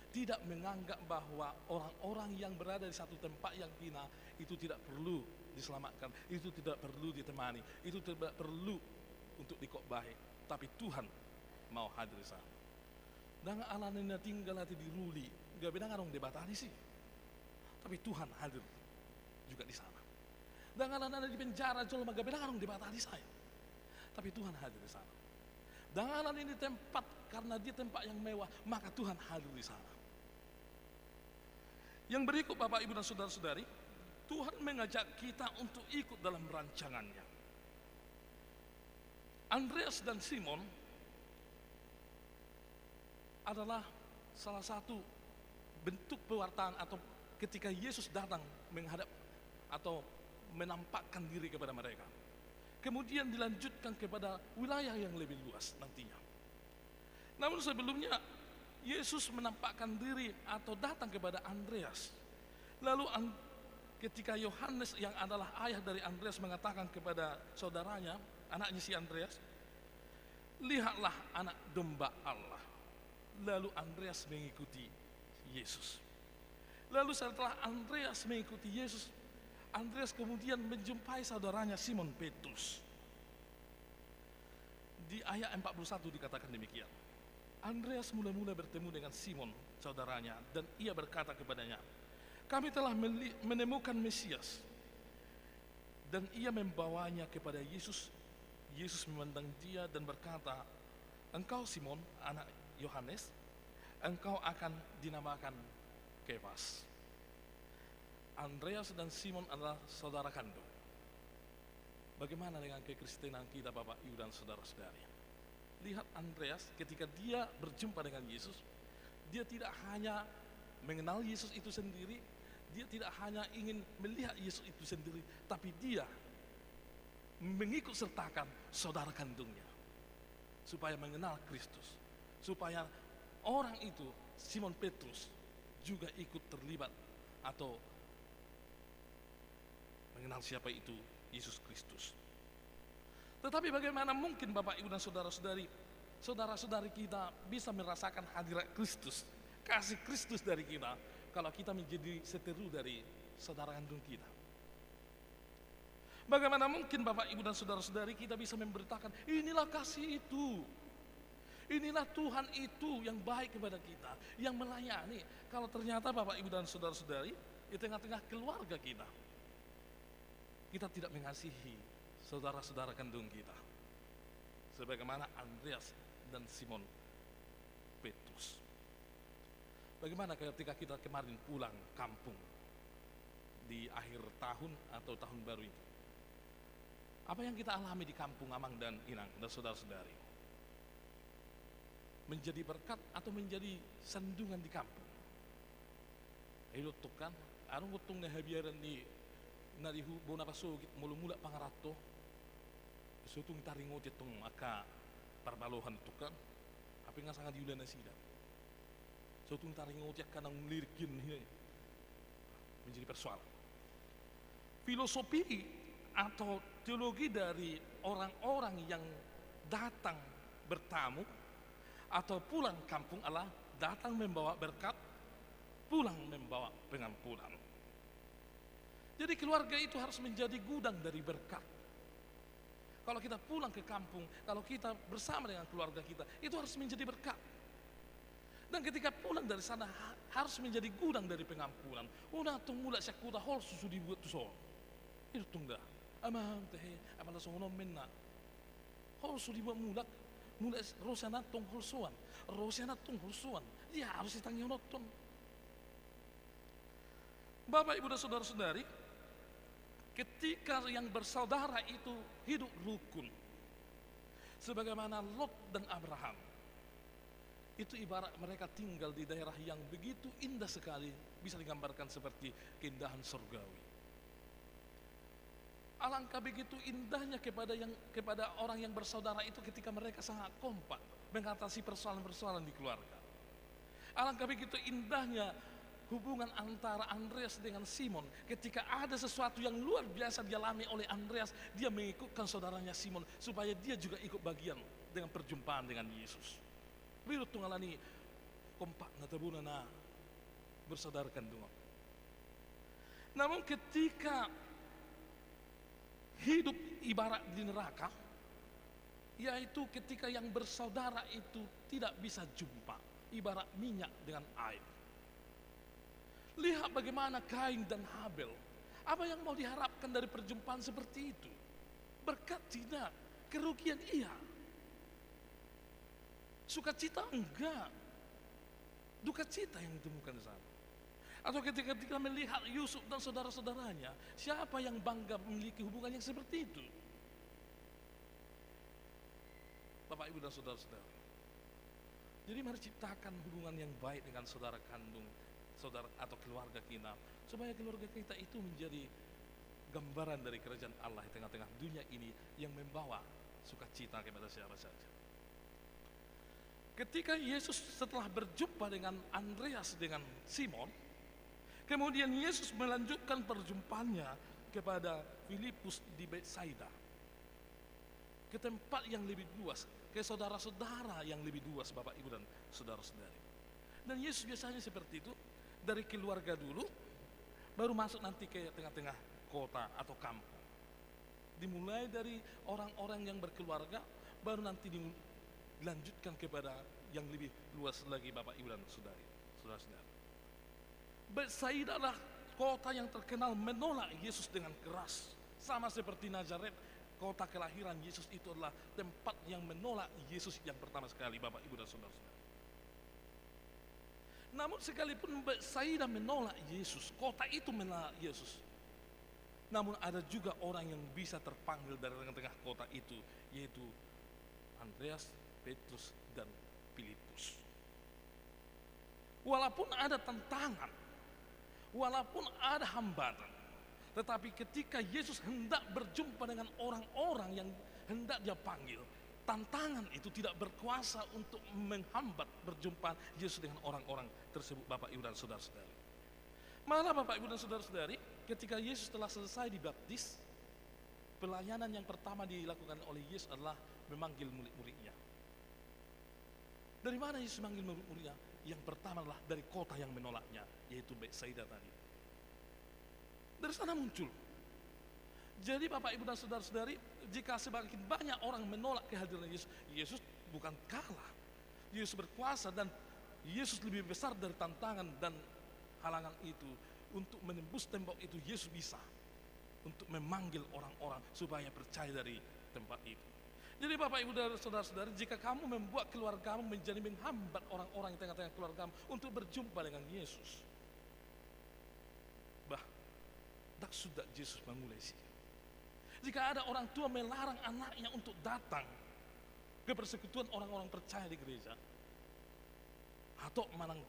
tidak menganggap bahwa orang-orang yang berada di satu tempat yang hina itu tidak perlu diselamatkan, itu tidak perlu ditemani, itu tidak perlu untuk dikotbahi. Tapi Tuhan mau hadir di sana. Dan anak-anak tinggal hati di ruli, gak beda ngarong debatani sih. Tapi Tuhan hadir juga di sana. Dan anak-anak di penjara cuma gak beda ngarong debatani saya. Tapi Tuhan hadir di sana. Dan anak ini tempat karena dia tempat yang mewah, maka Tuhan hadir di sana. Yang berikut Bapak, Ibu, dan saudara-saudari, Tuhan mengajak kita untuk ikut dalam rancangannya. Andreas dan Simon adalah salah satu bentuk pewartaan atau ketika Yesus datang menghadap atau menampakkan diri kepada mereka. Kemudian dilanjutkan kepada wilayah yang lebih luas nantinya. Namun sebelumnya Yesus menampakkan diri atau datang kepada Andreas. Lalu ketika Yohanes yang adalah ayah dari Andreas mengatakan kepada saudaranya, anaknya si Andreas, lihatlah anak domba Allah. Lalu Andreas mengikuti Yesus. Lalu setelah Andreas mengikuti Yesus, Andreas kemudian menjumpai saudaranya Simon Petrus. Di ayat 41 dikatakan demikian. Andreas mula-mula bertemu dengan Simon, saudaranya, dan ia berkata kepadanya, kami telah menemukan Mesias. Dan ia membawanya kepada Yesus. Yesus memandang dia dan berkata, engkau Simon, anak Yohanes, engkau akan dinamakan Kefas. Andreas dan Simon adalah saudara kandung. Bagaimana dengan kekristenan kita, Bapak, Ibu, dan saudara-saudari? Lihat Andreas ketika dia berjumpa dengan Yesus, dia tidak hanya mengenal Yesus itu sendiri, dia tidak hanya ingin melihat Yesus itu sendiri, tapi dia mengikut sertakan saudara kandungnya supaya mengenal Kristus, supaya orang itu Simon Petrus juga ikut terlibat atau mengenal siapa itu Yesus Kristus. Tetapi bagaimana mungkin Bapak Ibu dan saudara-saudari, saudara-saudari kita bisa merasakan hadirat Kristus, kasih Kristus dari kita, kalau kita menjadi seteru dari saudara kandung kita? Bagaimana mungkin Bapak Ibu dan saudara-saudari kita bisa memberitakan, inilah kasih itu, inilah Tuhan itu yang baik kepada kita, yang melayani, kalau ternyata Bapak Ibu dan saudara-saudari di tengah-tengah keluarga kita tidak mengasihi saudara-saudara kandung kita sebagaimana Andreas dan Simon Petrus. Bagaimana ketika kita kemarin pulang kampung di akhir tahun atau tahun baru itu? Apa yang kita alami di kampung Amang dan Inang dan saudara-saudari? Menjadi berkat atau menjadi sandungan di kampung? Ayo tukan, arung utung na habiaran di narihu bona pasogit mulu-mula pangarato. Sutung taringot itong maka parbalohan tukan. Api nga sangat diulan na sila. Sutung taringot yak kanang lirikin menjadi persoalan. Filosofi atau teologi dari orang-orang yang datang bertamu atau pulang kampung adalah datang membawa berkat, pulang membawa pengampunan. Jadi keluarga itu harus menjadi gudang dari berkat. Kalau kita pulang ke kampung, kalau kita bersama dengan keluarga kita, itu harus menjadi berkat. Dan ketika pulang dari sana harus menjadi gudang dari pengampunan. Una tung mula syakuta hol susu dibuat tu sol. Itu tungga. Amang teh, amala songonom menna. Hol susu dibuat mulak, mulak rosana tung holsuan, rosana tung holsuan. Ya harus ditanggung nonton. Bapak Ibu dan saudara-saudari, ketika yang bersaudara itu hidup rukun, sebagaimana Lot dan Abraham, itu ibarat mereka tinggal di daerah yang begitu indah sekali, bisa digambarkan seperti keindahan surgawi. Alangkah begitu indahnya kepada orang yang bersaudara itu ketika mereka sangat kompak mengatasi persoalan-persoalan di keluarga. Alangkah begitu indahnya hubungan antara Andreas dengan Simon ketika ada sesuatu yang luar biasa dialami oleh Andreas, dia mengikutkan saudaranya Simon supaya dia juga ikut bagian dengan perjumpaan dengan Yesus. Biru tungalani kompak na tabuna na bersaudarakan dua. Namun ketika hidup ibarat di neraka, yaitu ketika yang bersaudara itu tidak bisa jumpa, ibarat minyak dengan air. Lihat bagaimana Kain dan Habel. Apa yang mau diharapkan dari perjumpaan seperti itu? Berkat tidak, kerugian iya. Sukacita enggak, duka cita yang ditemukan di sana. Atau ketika kita melihat Yusuf dan saudara-saudaranya, siapa yang bangga memiliki hubungan yang seperti itu? Bapak, Ibu dan saudara-saudara. Jadi mari ciptakan hubungan yang baik dengan saudara kandung, saudara atau keluarga kita, supaya keluarga kita itu menjadi gambaran dari kerajaan Allah di tengah-tengah dunia ini yang membawa sukacita kepada siapa saja. Ketika Yesus setelah berjumpa dengan Andreas dengan Simon, kemudian Yesus melanjutkan perjumpaannya kepada Filipus di Betsaida, ke tempat yang lebih luas, ke saudara-saudara yang lebih luas, Bapak, Ibu, dan saudara-saudari. Dan Yesus biasanya seperti itu, dari keluarga dulu, baru masuk nanti ke tengah-tengah kota atau kampung. Dimulai dari orang-orang yang berkeluarga, baru nanti dilanjutkan kepada yang lebih luas lagi, Bapak, Ibu, dan saudara-saudara. Betsaida adalah kota yang terkenal menolak Yesus dengan keras. Sama seperti Nazaret, kota kelahiran Yesus itu adalah tempat yang menolak Yesus yang pertama sekali, Bapak, Ibu, dan saudara-saudara. Namun sekalipun Betsaida menolak Yesus, kota itu menolak Yesus, namun ada juga orang yang bisa terpanggil dari tengah-tengah kota itu, yaitu Andreas, Petrus, dan Filipus. Walaupun ada tantangan, walaupun ada hambatan, Tetapi ketika Yesus hendak berjumpa dengan orang-orang yang hendak dia panggil, tantangan itu tidak berkuasa untuk menghambat berjumpa Yesus dengan orang-orang tersebut, Bapak Ibu dan Saudara-saudari. Malah Bapak Ibu dan Saudara-saudari, ketika Yesus telah selesai dibaptis, pelayanan yang pertama dilakukan oleh Yesus adalah memanggil murid-muridnya. Dari mana Yesus memanggil murid-muridnya? Yang pertama adalah dari kota yang menolaknya, yaitu Betsaida tadi. Dari sana muncul. Jadi Bapak Ibu dan Saudara-saudari, jika semakin banyak orang menolak kehadiran Yesus, Yesus bukan kalah. Yesus berkuasa dan Yesus lebih besar dari tantangan dan halangan itu. Untuk menembus tembok itu, Yesus bisa untuk memanggil orang-orang supaya percaya dari tempat itu. Jadi Bapak Ibu dan Saudara-saudari, jika kamu membuat keluargamu menjadi menghambat orang-orang di tengah-tengah keluargamu untuk berjumpa dengan Yesus, tak sudah Yesus memulai sih. Jika ada orang tua melarang anaknya untuk datang ke persekutuan orang-orang percaya di gereja, atau manang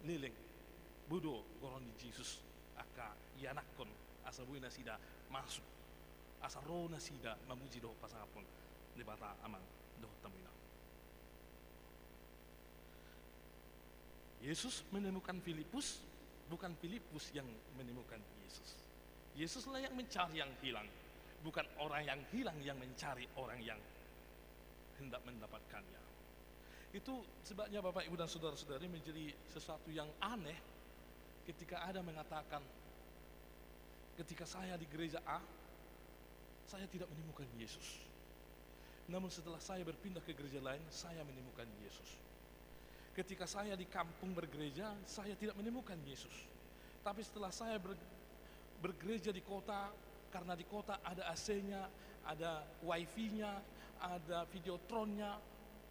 leleng bodoh goron di Yesus, aka yanakon asa buina sida masuk asa rona sida mamuji do pasapon di bata amang do tamina. Yesus menemukan Filipus, bukan Filipus yang menemukan Yesus. Yesuslah yang mencari yang hilang, bukan orang yang hilang yang mencari orang yang hendak mendapatkannya. Itu sebabnya Bapak Ibu dan Saudara-saudari menjadi sesuatu yang aneh ketika ada mengatakan, ketika saya di gereja A, saya tidak menemukan Yesus. Namun setelah saya berpindah ke gereja lain, saya menemukan Yesus. Ketika saya di kampung bergereja, saya tidak menemukan Yesus. Tapi setelah saya bergereja di kota, karena di kota ada AC-nya, ada wifi-nya, ada videotronnya,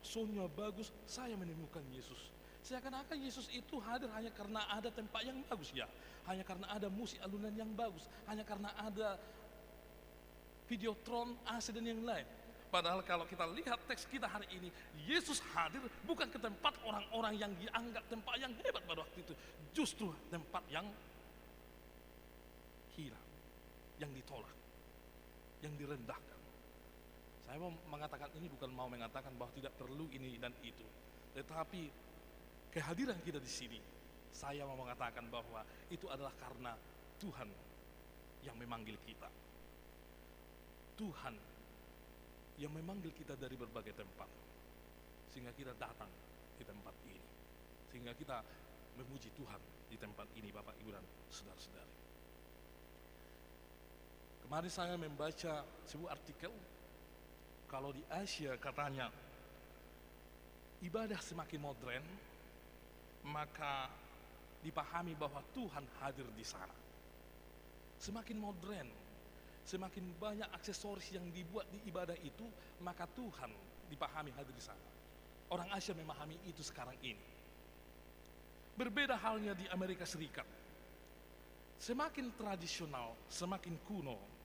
soundnya bagus, saya menemukan Yesus. Seakan-akan Yesus itu hadir hanya karena ada tempat yang bagus, ya, hanya karena ada musik alunan yang bagus, hanya karena ada videotron, AC dan yang lain. Padahal kalau kita lihat teks kita hari ini, Yesus hadir bukan ke tempat orang-orang yang dianggap tempat yang hebat pada waktu itu, justru tempat yang hilang, yang ditolak, yang direndahkan. Saya mau mengatakan ini bukan mau mengatakan bahwa tidak perlu ini dan itu, tetapi kehadiran kita di sini, saya mau mengatakan bahwa itu adalah karena Tuhan yang memanggil kita. Tuhan yang memanggil kita dari berbagai tempat, sehingga kita datang di tempat ini, sehingga kita memuji Tuhan di tempat ini, Bapak Ibu dan Saudara-saudari. Kemarin saya membaca sebuah artikel, kalau di Asia katanya ibadah semakin modern, maka dipahami bahwa Tuhan hadir di sana. Semakin modern, semakin banyak aksesoris yang dibuat di ibadah itu, maka Tuhan dipahami hadir di sana. Orang Asia memahami itu sekarang ini. Berbeda halnya di Amerika Serikat. Semakin tradisional, semakin kuno,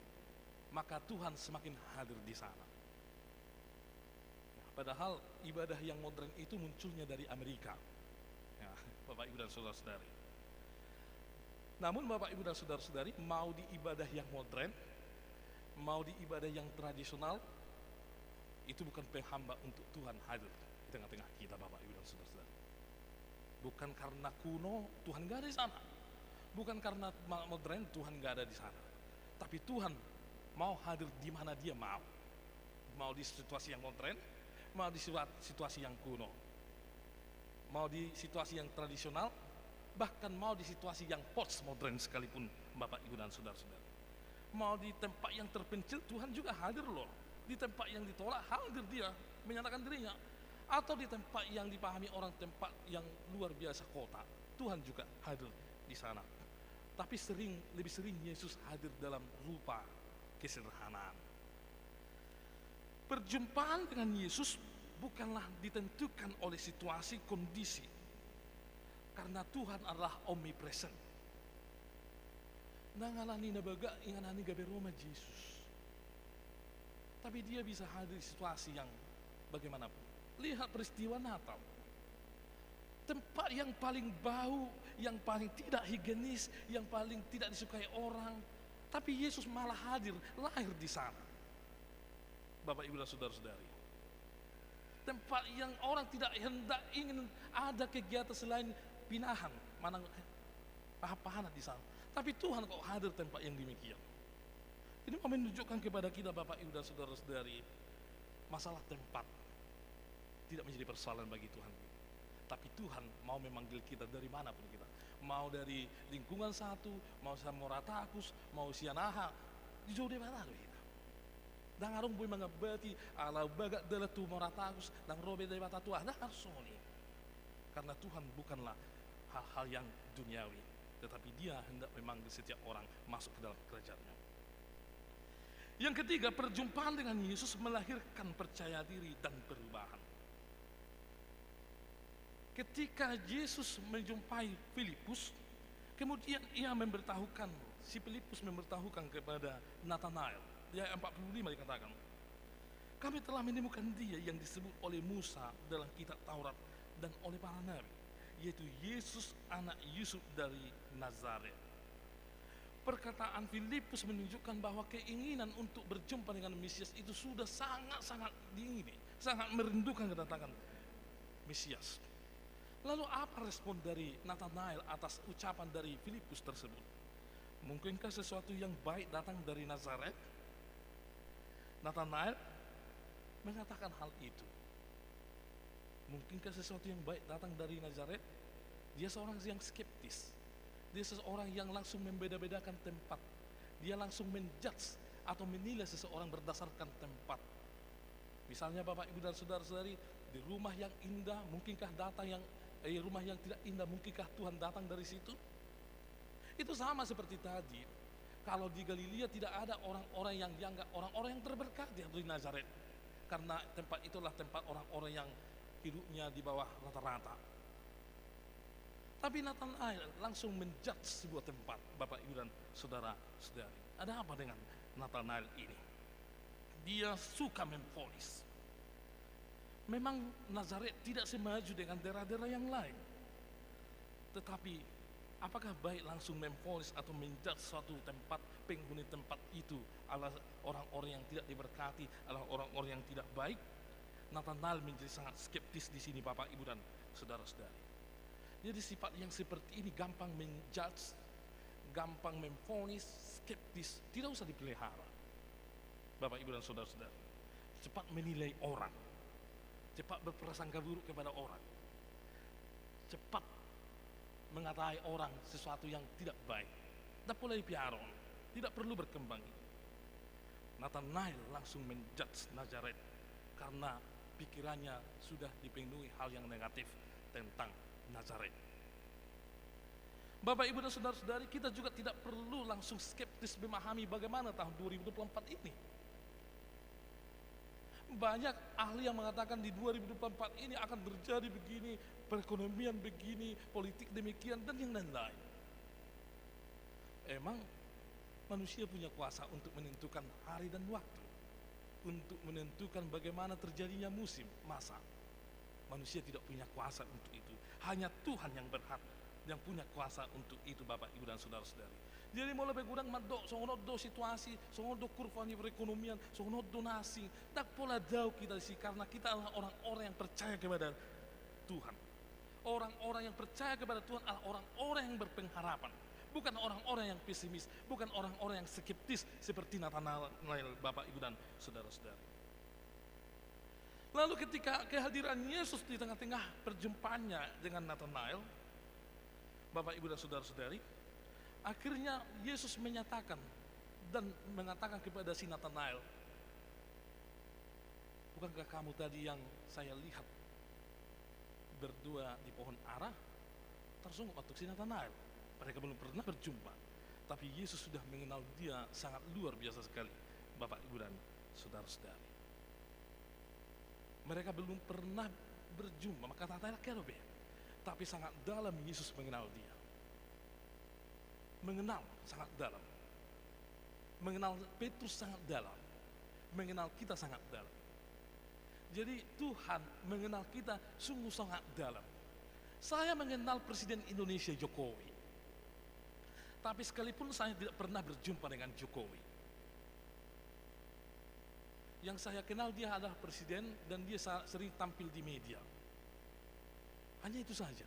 maka Tuhan semakin hadir di sana. Padahal ibadah yang modern itu munculnya dari Amerika, ya, Bapak Ibu dan Saudara-saudari. Namun Bapak Ibu dan Saudara-saudari, mau di ibadah yang modern, mau di ibadah yang tradisional, itu bukan penghambat untuk Tuhan hadir di tengah-tengah kita, Bapak Ibu dan Saudara-saudari. Bukan karena kuno Tuhan gak ada di sana, bukan karena modern Tuhan gak ada di sana, tapi Tuhan mau hadir di mana Dia mau di situasi yang modern, mau di situasi yang kuno, mau di situasi yang tradisional, bahkan mau di situasi yang postmodern sekalipun, Bapak Ibu dan Saudara-saudara. Mau di tempat yang terpencil, Tuhan juga hadir loh. Di tempat yang ditolak, hadir Dia, menyatakan dirinya. Atau di tempat yang dipahami orang, tempat yang luar biasa kota, Tuhan juga hadir di sana. Tapi lebih sering Yesus hadir dalam rupa kesederhanaan. Perjumpaan dengan Yesus bukanlah ditentukan oleh situasi, kondisi, karena Tuhan adalah omnipresent. Nangalani nabaga inganani gabe Roma Yesus. Tapi Dia bisa hadir di situasi yang bagaimanapun. Lihat peristiwa Natal. Tempat yang paling bau, yang paling tidak higienis, yang paling tidak disukai orang, Tapi Yesus malah hadir, lahir di sana. Bapak Ibu dan saudara-saudari, tempat yang orang tidak hendak ingin ada kegiatan selain pinahan, mana paha-pahanan di sana. Tapi Tuhan kok hadir tempat yang demikian. Ini mau menunjukkan kepada kita Bapak Ibu dan saudara-saudari, masalah tempat tidak menjadi persoalan bagi Tuhan. Tapi Tuhan mau memanggil kita dari manapun kita. Mau dari lingkungan satu, mau Samoratakus, mau Sianaha, di jauh di mana kita. Dan arung boleh mengabati ala bagat dala tu Moratakus dan robe dari bata tua. Nah arsoni. Karena Tuhan bukanlah hal-hal yang duniawi, tetapi Dia hendak memanggil setiap orang masuk ke dalam kerajaan-Nya. Yang ketiga, perjumpaan dengan Yesus melahirkan percaya diri dan perubahan. Ketika Yesus menjumpai Filipus, kemudian ia memberitahukan, si Filipus memberitahukan kepada Nathanael. Dia 45 dikatakan, kami telah menemukan dia yang disebut oleh Musa dalam kitab Taurat dan oleh para nabi, yaitu Yesus anak Yusuf dari Nazaret. Perkataan Filipus menunjukkan bahwa keinginan untuk berjumpa dengan Mesias itu sudah sangat-sangat diingini, sangat merindukan kedatangan Mesias. Lalu apa respon dari Nathanael atas ucapan dari Filipus tersebut? Mungkinkah sesuatu yang baik datang dari Nazaret? Nathanael mengatakan hal itu. Mungkinkah sesuatu yang baik datang dari Nazaret? Dia seorang yang skeptis. Dia seseorang yang langsung membeda-bedakan tempat. Dia langsung menjudge atau menilai seseorang berdasarkan tempat. Misalnya Bapak Ibu dan saudara-saudari, di rumah yang indah, mungkinkah datang yang rumah yang tidak indah, mungkinkah Tuhan datang dari situ? Itu sama seperti tadi. Kalau di Galilea tidak ada orang-orang yang dianggap orang-orang yang terberkati di Nazaret, karena tempat itulah tempat orang-orang yang hidupnya di bawah rata-rata. Tapi Nathanael langsung menjudge sebuah tempat, Bapak Ibu dan saudara-saudari. Ada apa dengan Nathanael ini? Dia suka memvonis. Memang Nazaret tidak semaju dengan daerah-daerah yang lain. Tetapi apakah baik langsung memvonis atau menjudge suatu tempat, penghuni tempat itu adalah orang-orang yang tidak diberkati, adalah orang-orang yang tidak baik? Nathanael menjadi sangat skeptis di sini Bapak Ibu dan saudara-saudari. Jadi sifat yang seperti ini gampang menjudge, gampang memvonis, skeptis, tidak usah dipelihara. Bapak Ibu dan saudara-saudari, cepat menilai orang, cepat berprasangka buruk kepada orang, cepat mengatai orang sesuatu yang tidak baik. Tak boleh piaron, tidak perlu berkembang. Nathanael langsung menjudge Nazaret karena pikirannya sudah dipenuhi hal yang negatif tentang Nazaret. Bapak Ibu dan saudara-saudari, kita juga tidak perlu langsung skeptis memahami bagaimana tahun 2024 ini. Banyak ahli yang mengatakan di 2024 ini akan terjadi begini, perekonomian begini, politik demikian, dan yang lain-lain. Emang manusia punya kuasa untuk menentukan hari dan waktu, untuk menentukan bagaimana terjadinya musim, masa. Manusia tidak punya kuasa untuk itu. Hanya Tuhan yang berhak, yang punya kuasa untuk itu Bapak Ibu dan saudara-saudari. Jadi mau lebih kurang mandok, songonot do situasi, songonot do kurva perekonomian, songonot donasi. Tak pola jauh kita sih, karena kita adalah orang-orang yang percaya kepada Tuhan. Orang-orang yang percaya kepada Tuhan adalah orang-orang yang berpengharapan, bukan orang-orang yang pesimis, bukan orang-orang yang skeptis seperti Nathanael, Bapak Ibu dan saudara-saudari. Lalu ketika kehadiran Yesus di tengah-tengah perjumpaannya dengan Nathanael, Bapak Ibu dan saudara-saudari, akhirnya Yesus menyatakan dan mengatakan kepada si Nathanael, bukankah kamu tadi yang saya lihat berdua di pohon ara? Tersungguh untuk si Nathanael. Mereka belum pernah berjumpa, tapi Yesus sudah mengenal dia sangat luar biasa sekali, Bapak Ibu dan saudara-saudari. Mereka belum pernah berjumpa, maka Nathanael kerobe, tapi sangat dalam Yesus mengenal dia. Mengenal sangat dalam. Mengenal Petrus sangat dalam. Mengenal kita sangat dalam. Jadi Tuhan mengenal kita sungguh sangat dalam. Saya mengenal Presiden Indonesia Jokowi, Tetapi sekalipun saya tidak pernah berjumpa dengan Jokowi, yang saya kenal dia adalah presiden dan dia sering tampil di media. Hanya itu saja.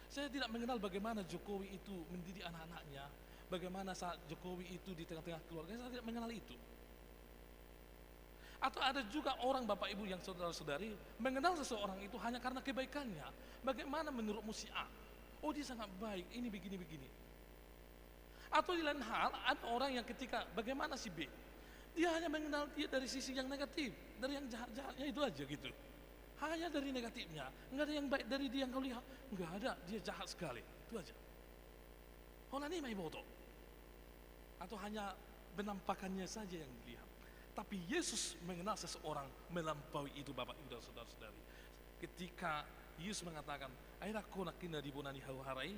Saya tidak mengenal bagaimana Jokowi itu mendidik anak-anaknya, bagaimana saat Jokowi itu di tengah-tengah keluarga, saya tidak mengenal itu. Atau ada juga orang Bapak Ibu yang saudara-saudari mengenal seseorang itu hanya karena kebaikannya. Bagaimana menurutmu si A? Oh, dia sangat baik, ini begini-begini. Atau di lain hal, ada orang yang ketika bagaimana si B? Dia hanya mengenal dia dari sisi yang negatif, dari yang jahat-jahatnya itu aja gitu. Hanya dari negatifnya, nggak ada yang baik dari dia yang kau lihat, nggak ada, dia jahat sekali, itu aja. Honani mai boto. Atau hanya penampakannya saja yang dilihat. Tapi Yesus mengenal seseorang melampaui itu Bapak Ibu dan saudara-saudari. Ketika Yesus mengatakan, "Aira ko nakina di bonani hau-harai,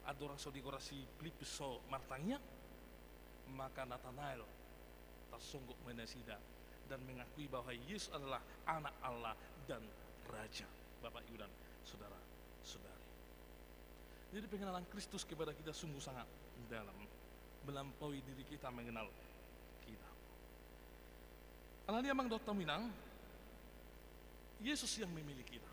ada orang sodigorasi Filipus so martangnya," maka Nathanael tersungguh menasida dan mengakui bahwa Yesus adalah anak Allah dan Raja. Bapak Ibu dan saudara-saudari. Jadi pengenalan Kristus kepada kita sungguh sangat dalam, melampaui diri kita mengenal kita. Alania mang Dr. Minang, Yesus yang memilih kita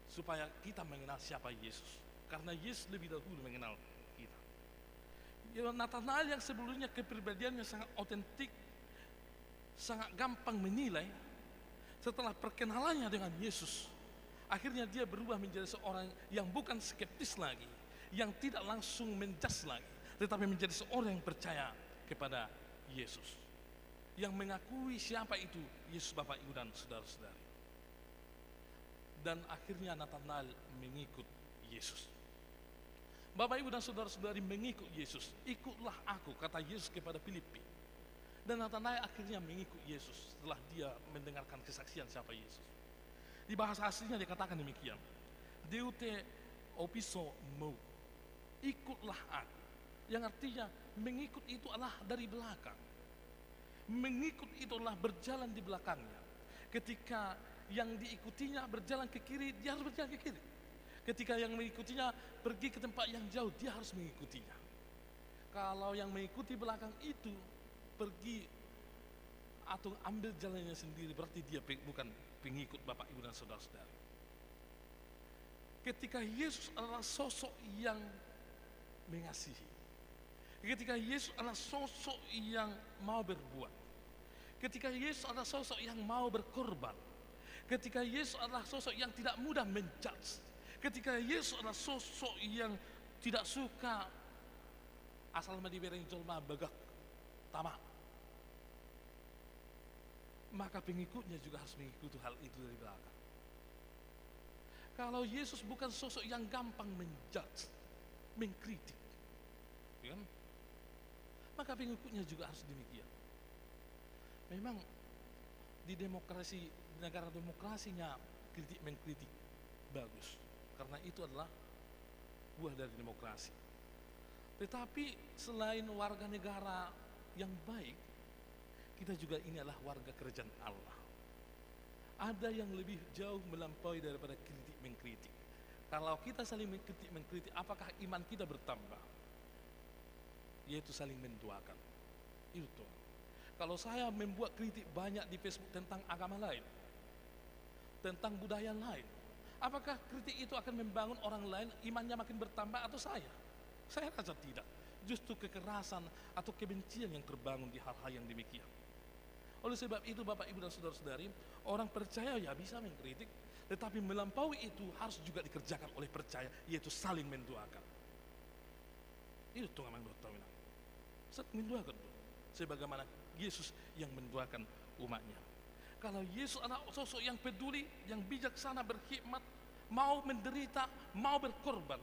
supaya kita mengenal siapa Yesus, karena Yesus lebih dahulu mengenal kita. Nathanael yang sebelumnya kepribadiannya sangat otentik, sangat gampang menilai, setelah perkenalannya dengan Yesus, akhirnya dia berubah menjadi seorang yang bukan skeptis lagi, yang tidak langsung menjudge lagi, tetapi menjadi seorang yang percaya kepada Yesus, yang mengakui siapa itu Yesus Bapak Ibu dan saudara-saudari. Dan akhirnya Nathanael mengikut Yesus. Bapak Ibu dan saudara-saudari mengikut Yesus. Ikutlah aku, kata Yesus kepada Filipi. Dan Nathanael akhirnya mengikut Yesus setelah dia mendengarkan kesaksian siapa Yesus. Di bahasa aslinya dikatakan demikian. Deute opiso mo. Ikutlah aku. Yang artinya mengikut itu adalah dari belakang. Mengikut itu adalah berjalan di belakangnya. Ketika yang diikutinya berjalan ke kiri, dia harus berjalan ke kiri. Ketika yang mengikutinya pergi ke tempat yang jauh, dia harus mengikutinya. Kalau yang mengikuti belakang itu pergi atau ambil jalannya sendiri, berarti dia bukan pengikut Bapak Ibu dan saudara-saudara. Ketika Yesus adalah sosok yang mengasihi, ketika Yesus adalah sosok yang mau berbuat, ketika Yesus adalah sosok yang mau berkorban, ketika Yesus adalah sosok yang tidak mudah menjudge, ketika Yesus adalah sosok yang tidak suka asal madibereng jolma begak tamak, maka pengikutnya juga harus mengikuti hal itu dari belakang. Kalau Yesus bukan sosok yang gampang menjudge, mengkritik, ya kan? Maka pengikutnya juga harus demikian. Memang di demokrasi, negara demokrasinya kritik mengkritik bagus, karena itu adalah buah dari demokrasi. Tetapi selain warga negara yang baik, kita juga ini adalah warga kerajaan Allah. Ada yang lebih jauh melampaui daripada kritik mengkritik. Kalau kita saling mengkritik, apakah iman kita bertambah? Yaitu saling mendoakan. Itu. Kalau saya membuat kritik banyak di Facebook tentang agama lain, tentang budaya lain, apakah kritik itu akan membangun orang lain imannya makin bertambah atau saya? Saya rasa tidak. Justru kekerasan atau kebencian yang terbangun di hal-hal yang demikian. Oleh sebab itu Bapak Ibu dan saudara-saudari, orang percaya ya bisa mengkritik, tetapi melampaui itu harus juga dikerjakan oleh percaya, yaitu saling mendoakan. Itu memang Dr. Minang. Saling mendoakan, sebagaimana Yesus yang mendoakan umatnya. Kalau Yesus adalah sosok yang peduli, yang bijaksana, berkhidmat, mau menderita, mau berkorban,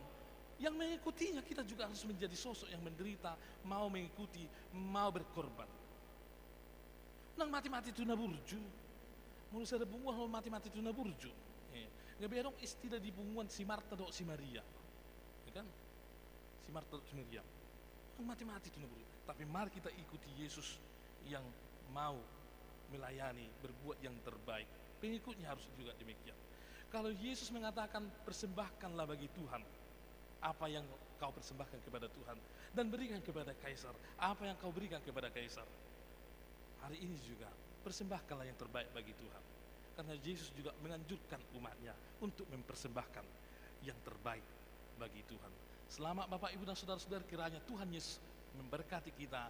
yang mengikutinya kita juga harus menjadi sosok yang menderita, mau mengikuti, mau berkorban. Nang mati-mati tuna burju, menurut saya bunguan mati-mati tuna burju. Nggak berong istilah di bunguan si Marta do si Maria, ya kan? Si Marta do si Maria, nang mati-mati tuna burju. Tapi mari kita ikuti Yesus yang mau melayani, berbuat yang terbaik. Pengikutnya harus juga demikian. Kalau Yesus mengatakan persembahkanlah bagi Tuhan apa yang kau persembahkan kepada Tuhan dan berikan kepada kaisar apa yang kau berikan kepada kaisar. Hari ini juga persembahkanlah yang terbaik bagi Tuhan, karena Yesus juga menganjurkan umatnya untuk mempersembahkan yang terbaik bagi Tuhan. Selamat Bapak Ibu dan saudara-saudara, kiranya Tuhan Yesus memberkati kita,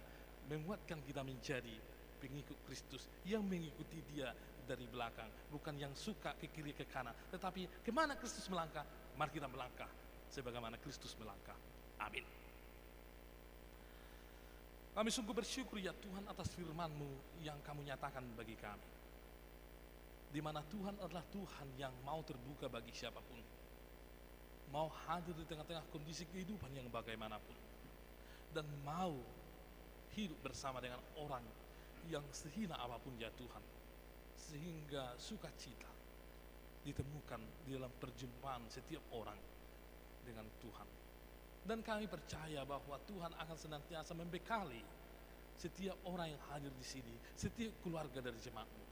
menguatkan kita menjadi pengikut Kristus yang mengikuti Dia dari belakang, bukan yang suka ke kiri ke kanan, tetapi kemana Kristus melangkah, mari kita melangkah sebagaimana Kristus melangkah. Amin. Kami sungguh bersyukur ya Tuhan atas firman-Mu yang kamu nyatakan bagi kami, di mana Tuhan adalah Tuhan yang mau terbuka bagi siapapun, mau hadir di tengah-tengah kondisi kehidupan yang bagaimanapun, dan mau hidup bersama dengan orang yang sehina apapun ya Tuhan, sehingga sukacita ditemukan di dalam perjumpaan setiap orang dengan Tuhan. Dan kami percaya bahwa Tuhan akan senantiasa membekali setiap orang yang hadir di sini, setiap keluarga dari jemaat-Mu.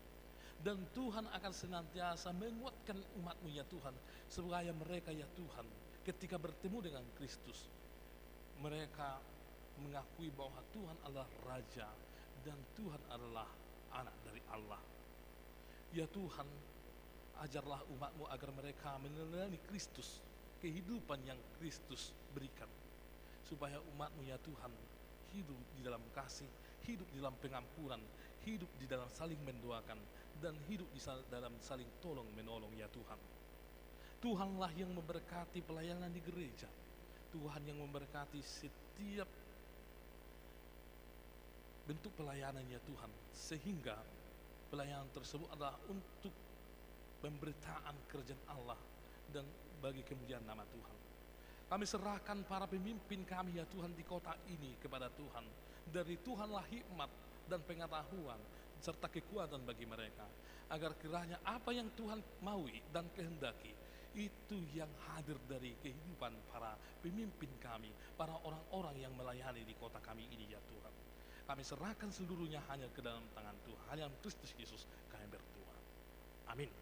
Dan Tuhan akan senantiasa menguatkan umat-Mu ya Tuhan, supaya mereka ya Tuhan ketika bertemu dengan Kristus, mereka mengakui bahwa Tuhan adalah Raja dan Tuhan adalah anak dari Allah. Ya Tuhan, ajarlah umat-Mu agar mereka mengenali Kristus, kehidupan yang Kristus berikan, supaya umat-Mu ya Tuhan hidup di dalam kasih, hidup di dalam pengampunan, hidup di dalam saling mendoakan, dan hidup di dalam saling tolong menolong ya Tuhan. Tuhanlah yang memberkati pelayanan di gereja, Tuhan yang memberkati setiap bentuk pelayanan ya Tuhan, sehingga pelayanan tersebut adalah untuk pemberitaan kerajaan Allah dan bagi kemuliaan nama Tuhan. Kami serahkan para pemimpin kami ya Tuhan di kota ini kepada Tuhan. Dari Tuhanlah hikmat dan pengetahuan serta kekuatan bagi mereka, agar kiranya apa yang Tuhan maui dan kehendaki itu yang hadir dari kehidupan para pemimpin kami, para orang-orang yang melayani di kota kami ini ya Tuhan. Kami serahkan seluruhnya hanya ke dalam tangan Tuhan, hanya Kristus Yesus kami berdoa. Amin.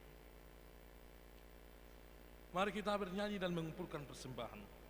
Mari kita bernyanyi dan mengumpulkan persembahan.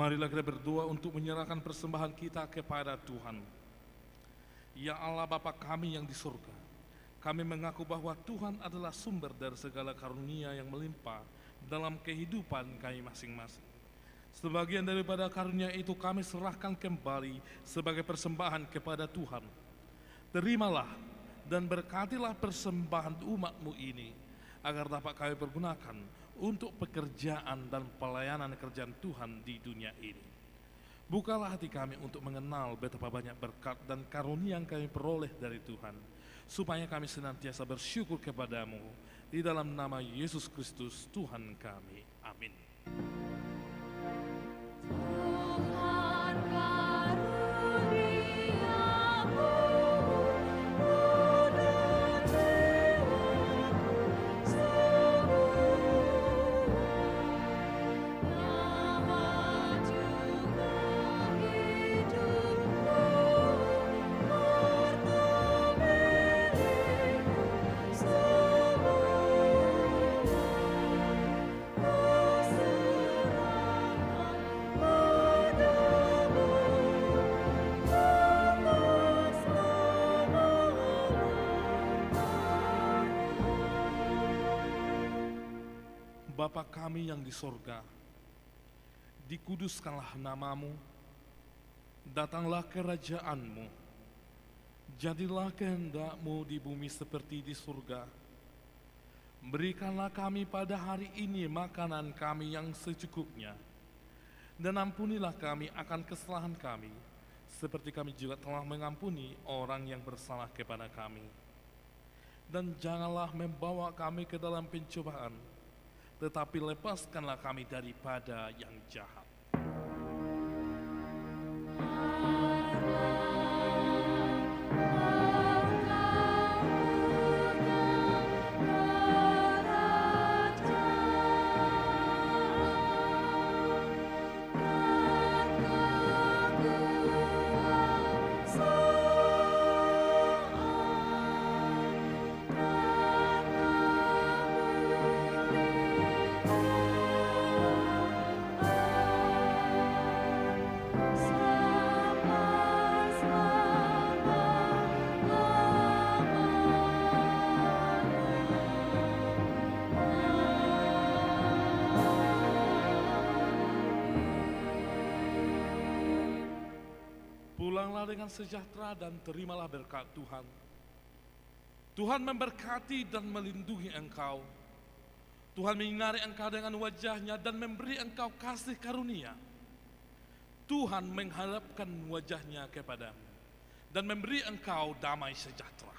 Marilah kita berdoa untuk menyerahkan persembahan kita kepada Tuhan. Ya Allah Bapa kami yang di surga, kami mengaku bahwa Tuhan adalah sumber dari segala karunia yang melimpah dalam kehidupan kami masing-masing. Sebagian daripada karunia itu kami serahkan kembali sebagai persembahan kepada Tuhan. Terimalah dan berkatilah persembahan umat-Mu ini, agar dapat kami pergunakan untuk pekerjaan dan pelayanan kerjaan Tuhan di dunia ini. Bukalah hati kami untuk mengenal betapa banyak berkat dan karunia yang kami peroleh dari Tuhan, supaya kami senantiasa bersyukur kepada-Mu, di dalam nama Yesus Kristus Tuhan kami. Amin. Tuhan karuniamu Bapa kami yang di sorga, dikuduskanlah nama-Mu, datanglah kerajaan-Mu, jadilah kehendak-Mu di bumi seperti di surga. Berikanlah kami pada hari ini makanan kami yang secukupnya, dan ampunilah kami akan kesalahan kami, seperti kami juga telah mengampuni orang yang bersalah kepada kami. Dan janganlah membawa kami ke dalam pencobaan, tetapi lepaskanlah kami daripada yang jahat. Pulanglah dengan sejahtera dan terimalah berkat Tuhan. Tuhan memberkati dan melindungi engkau. Tuhan menyinari engkau dengan wajah-Nya dan memberi engkau kasih karunia. Tuhan menghadapkan wajah-Nya kepadamu dan memberi engkau damai sejahtera.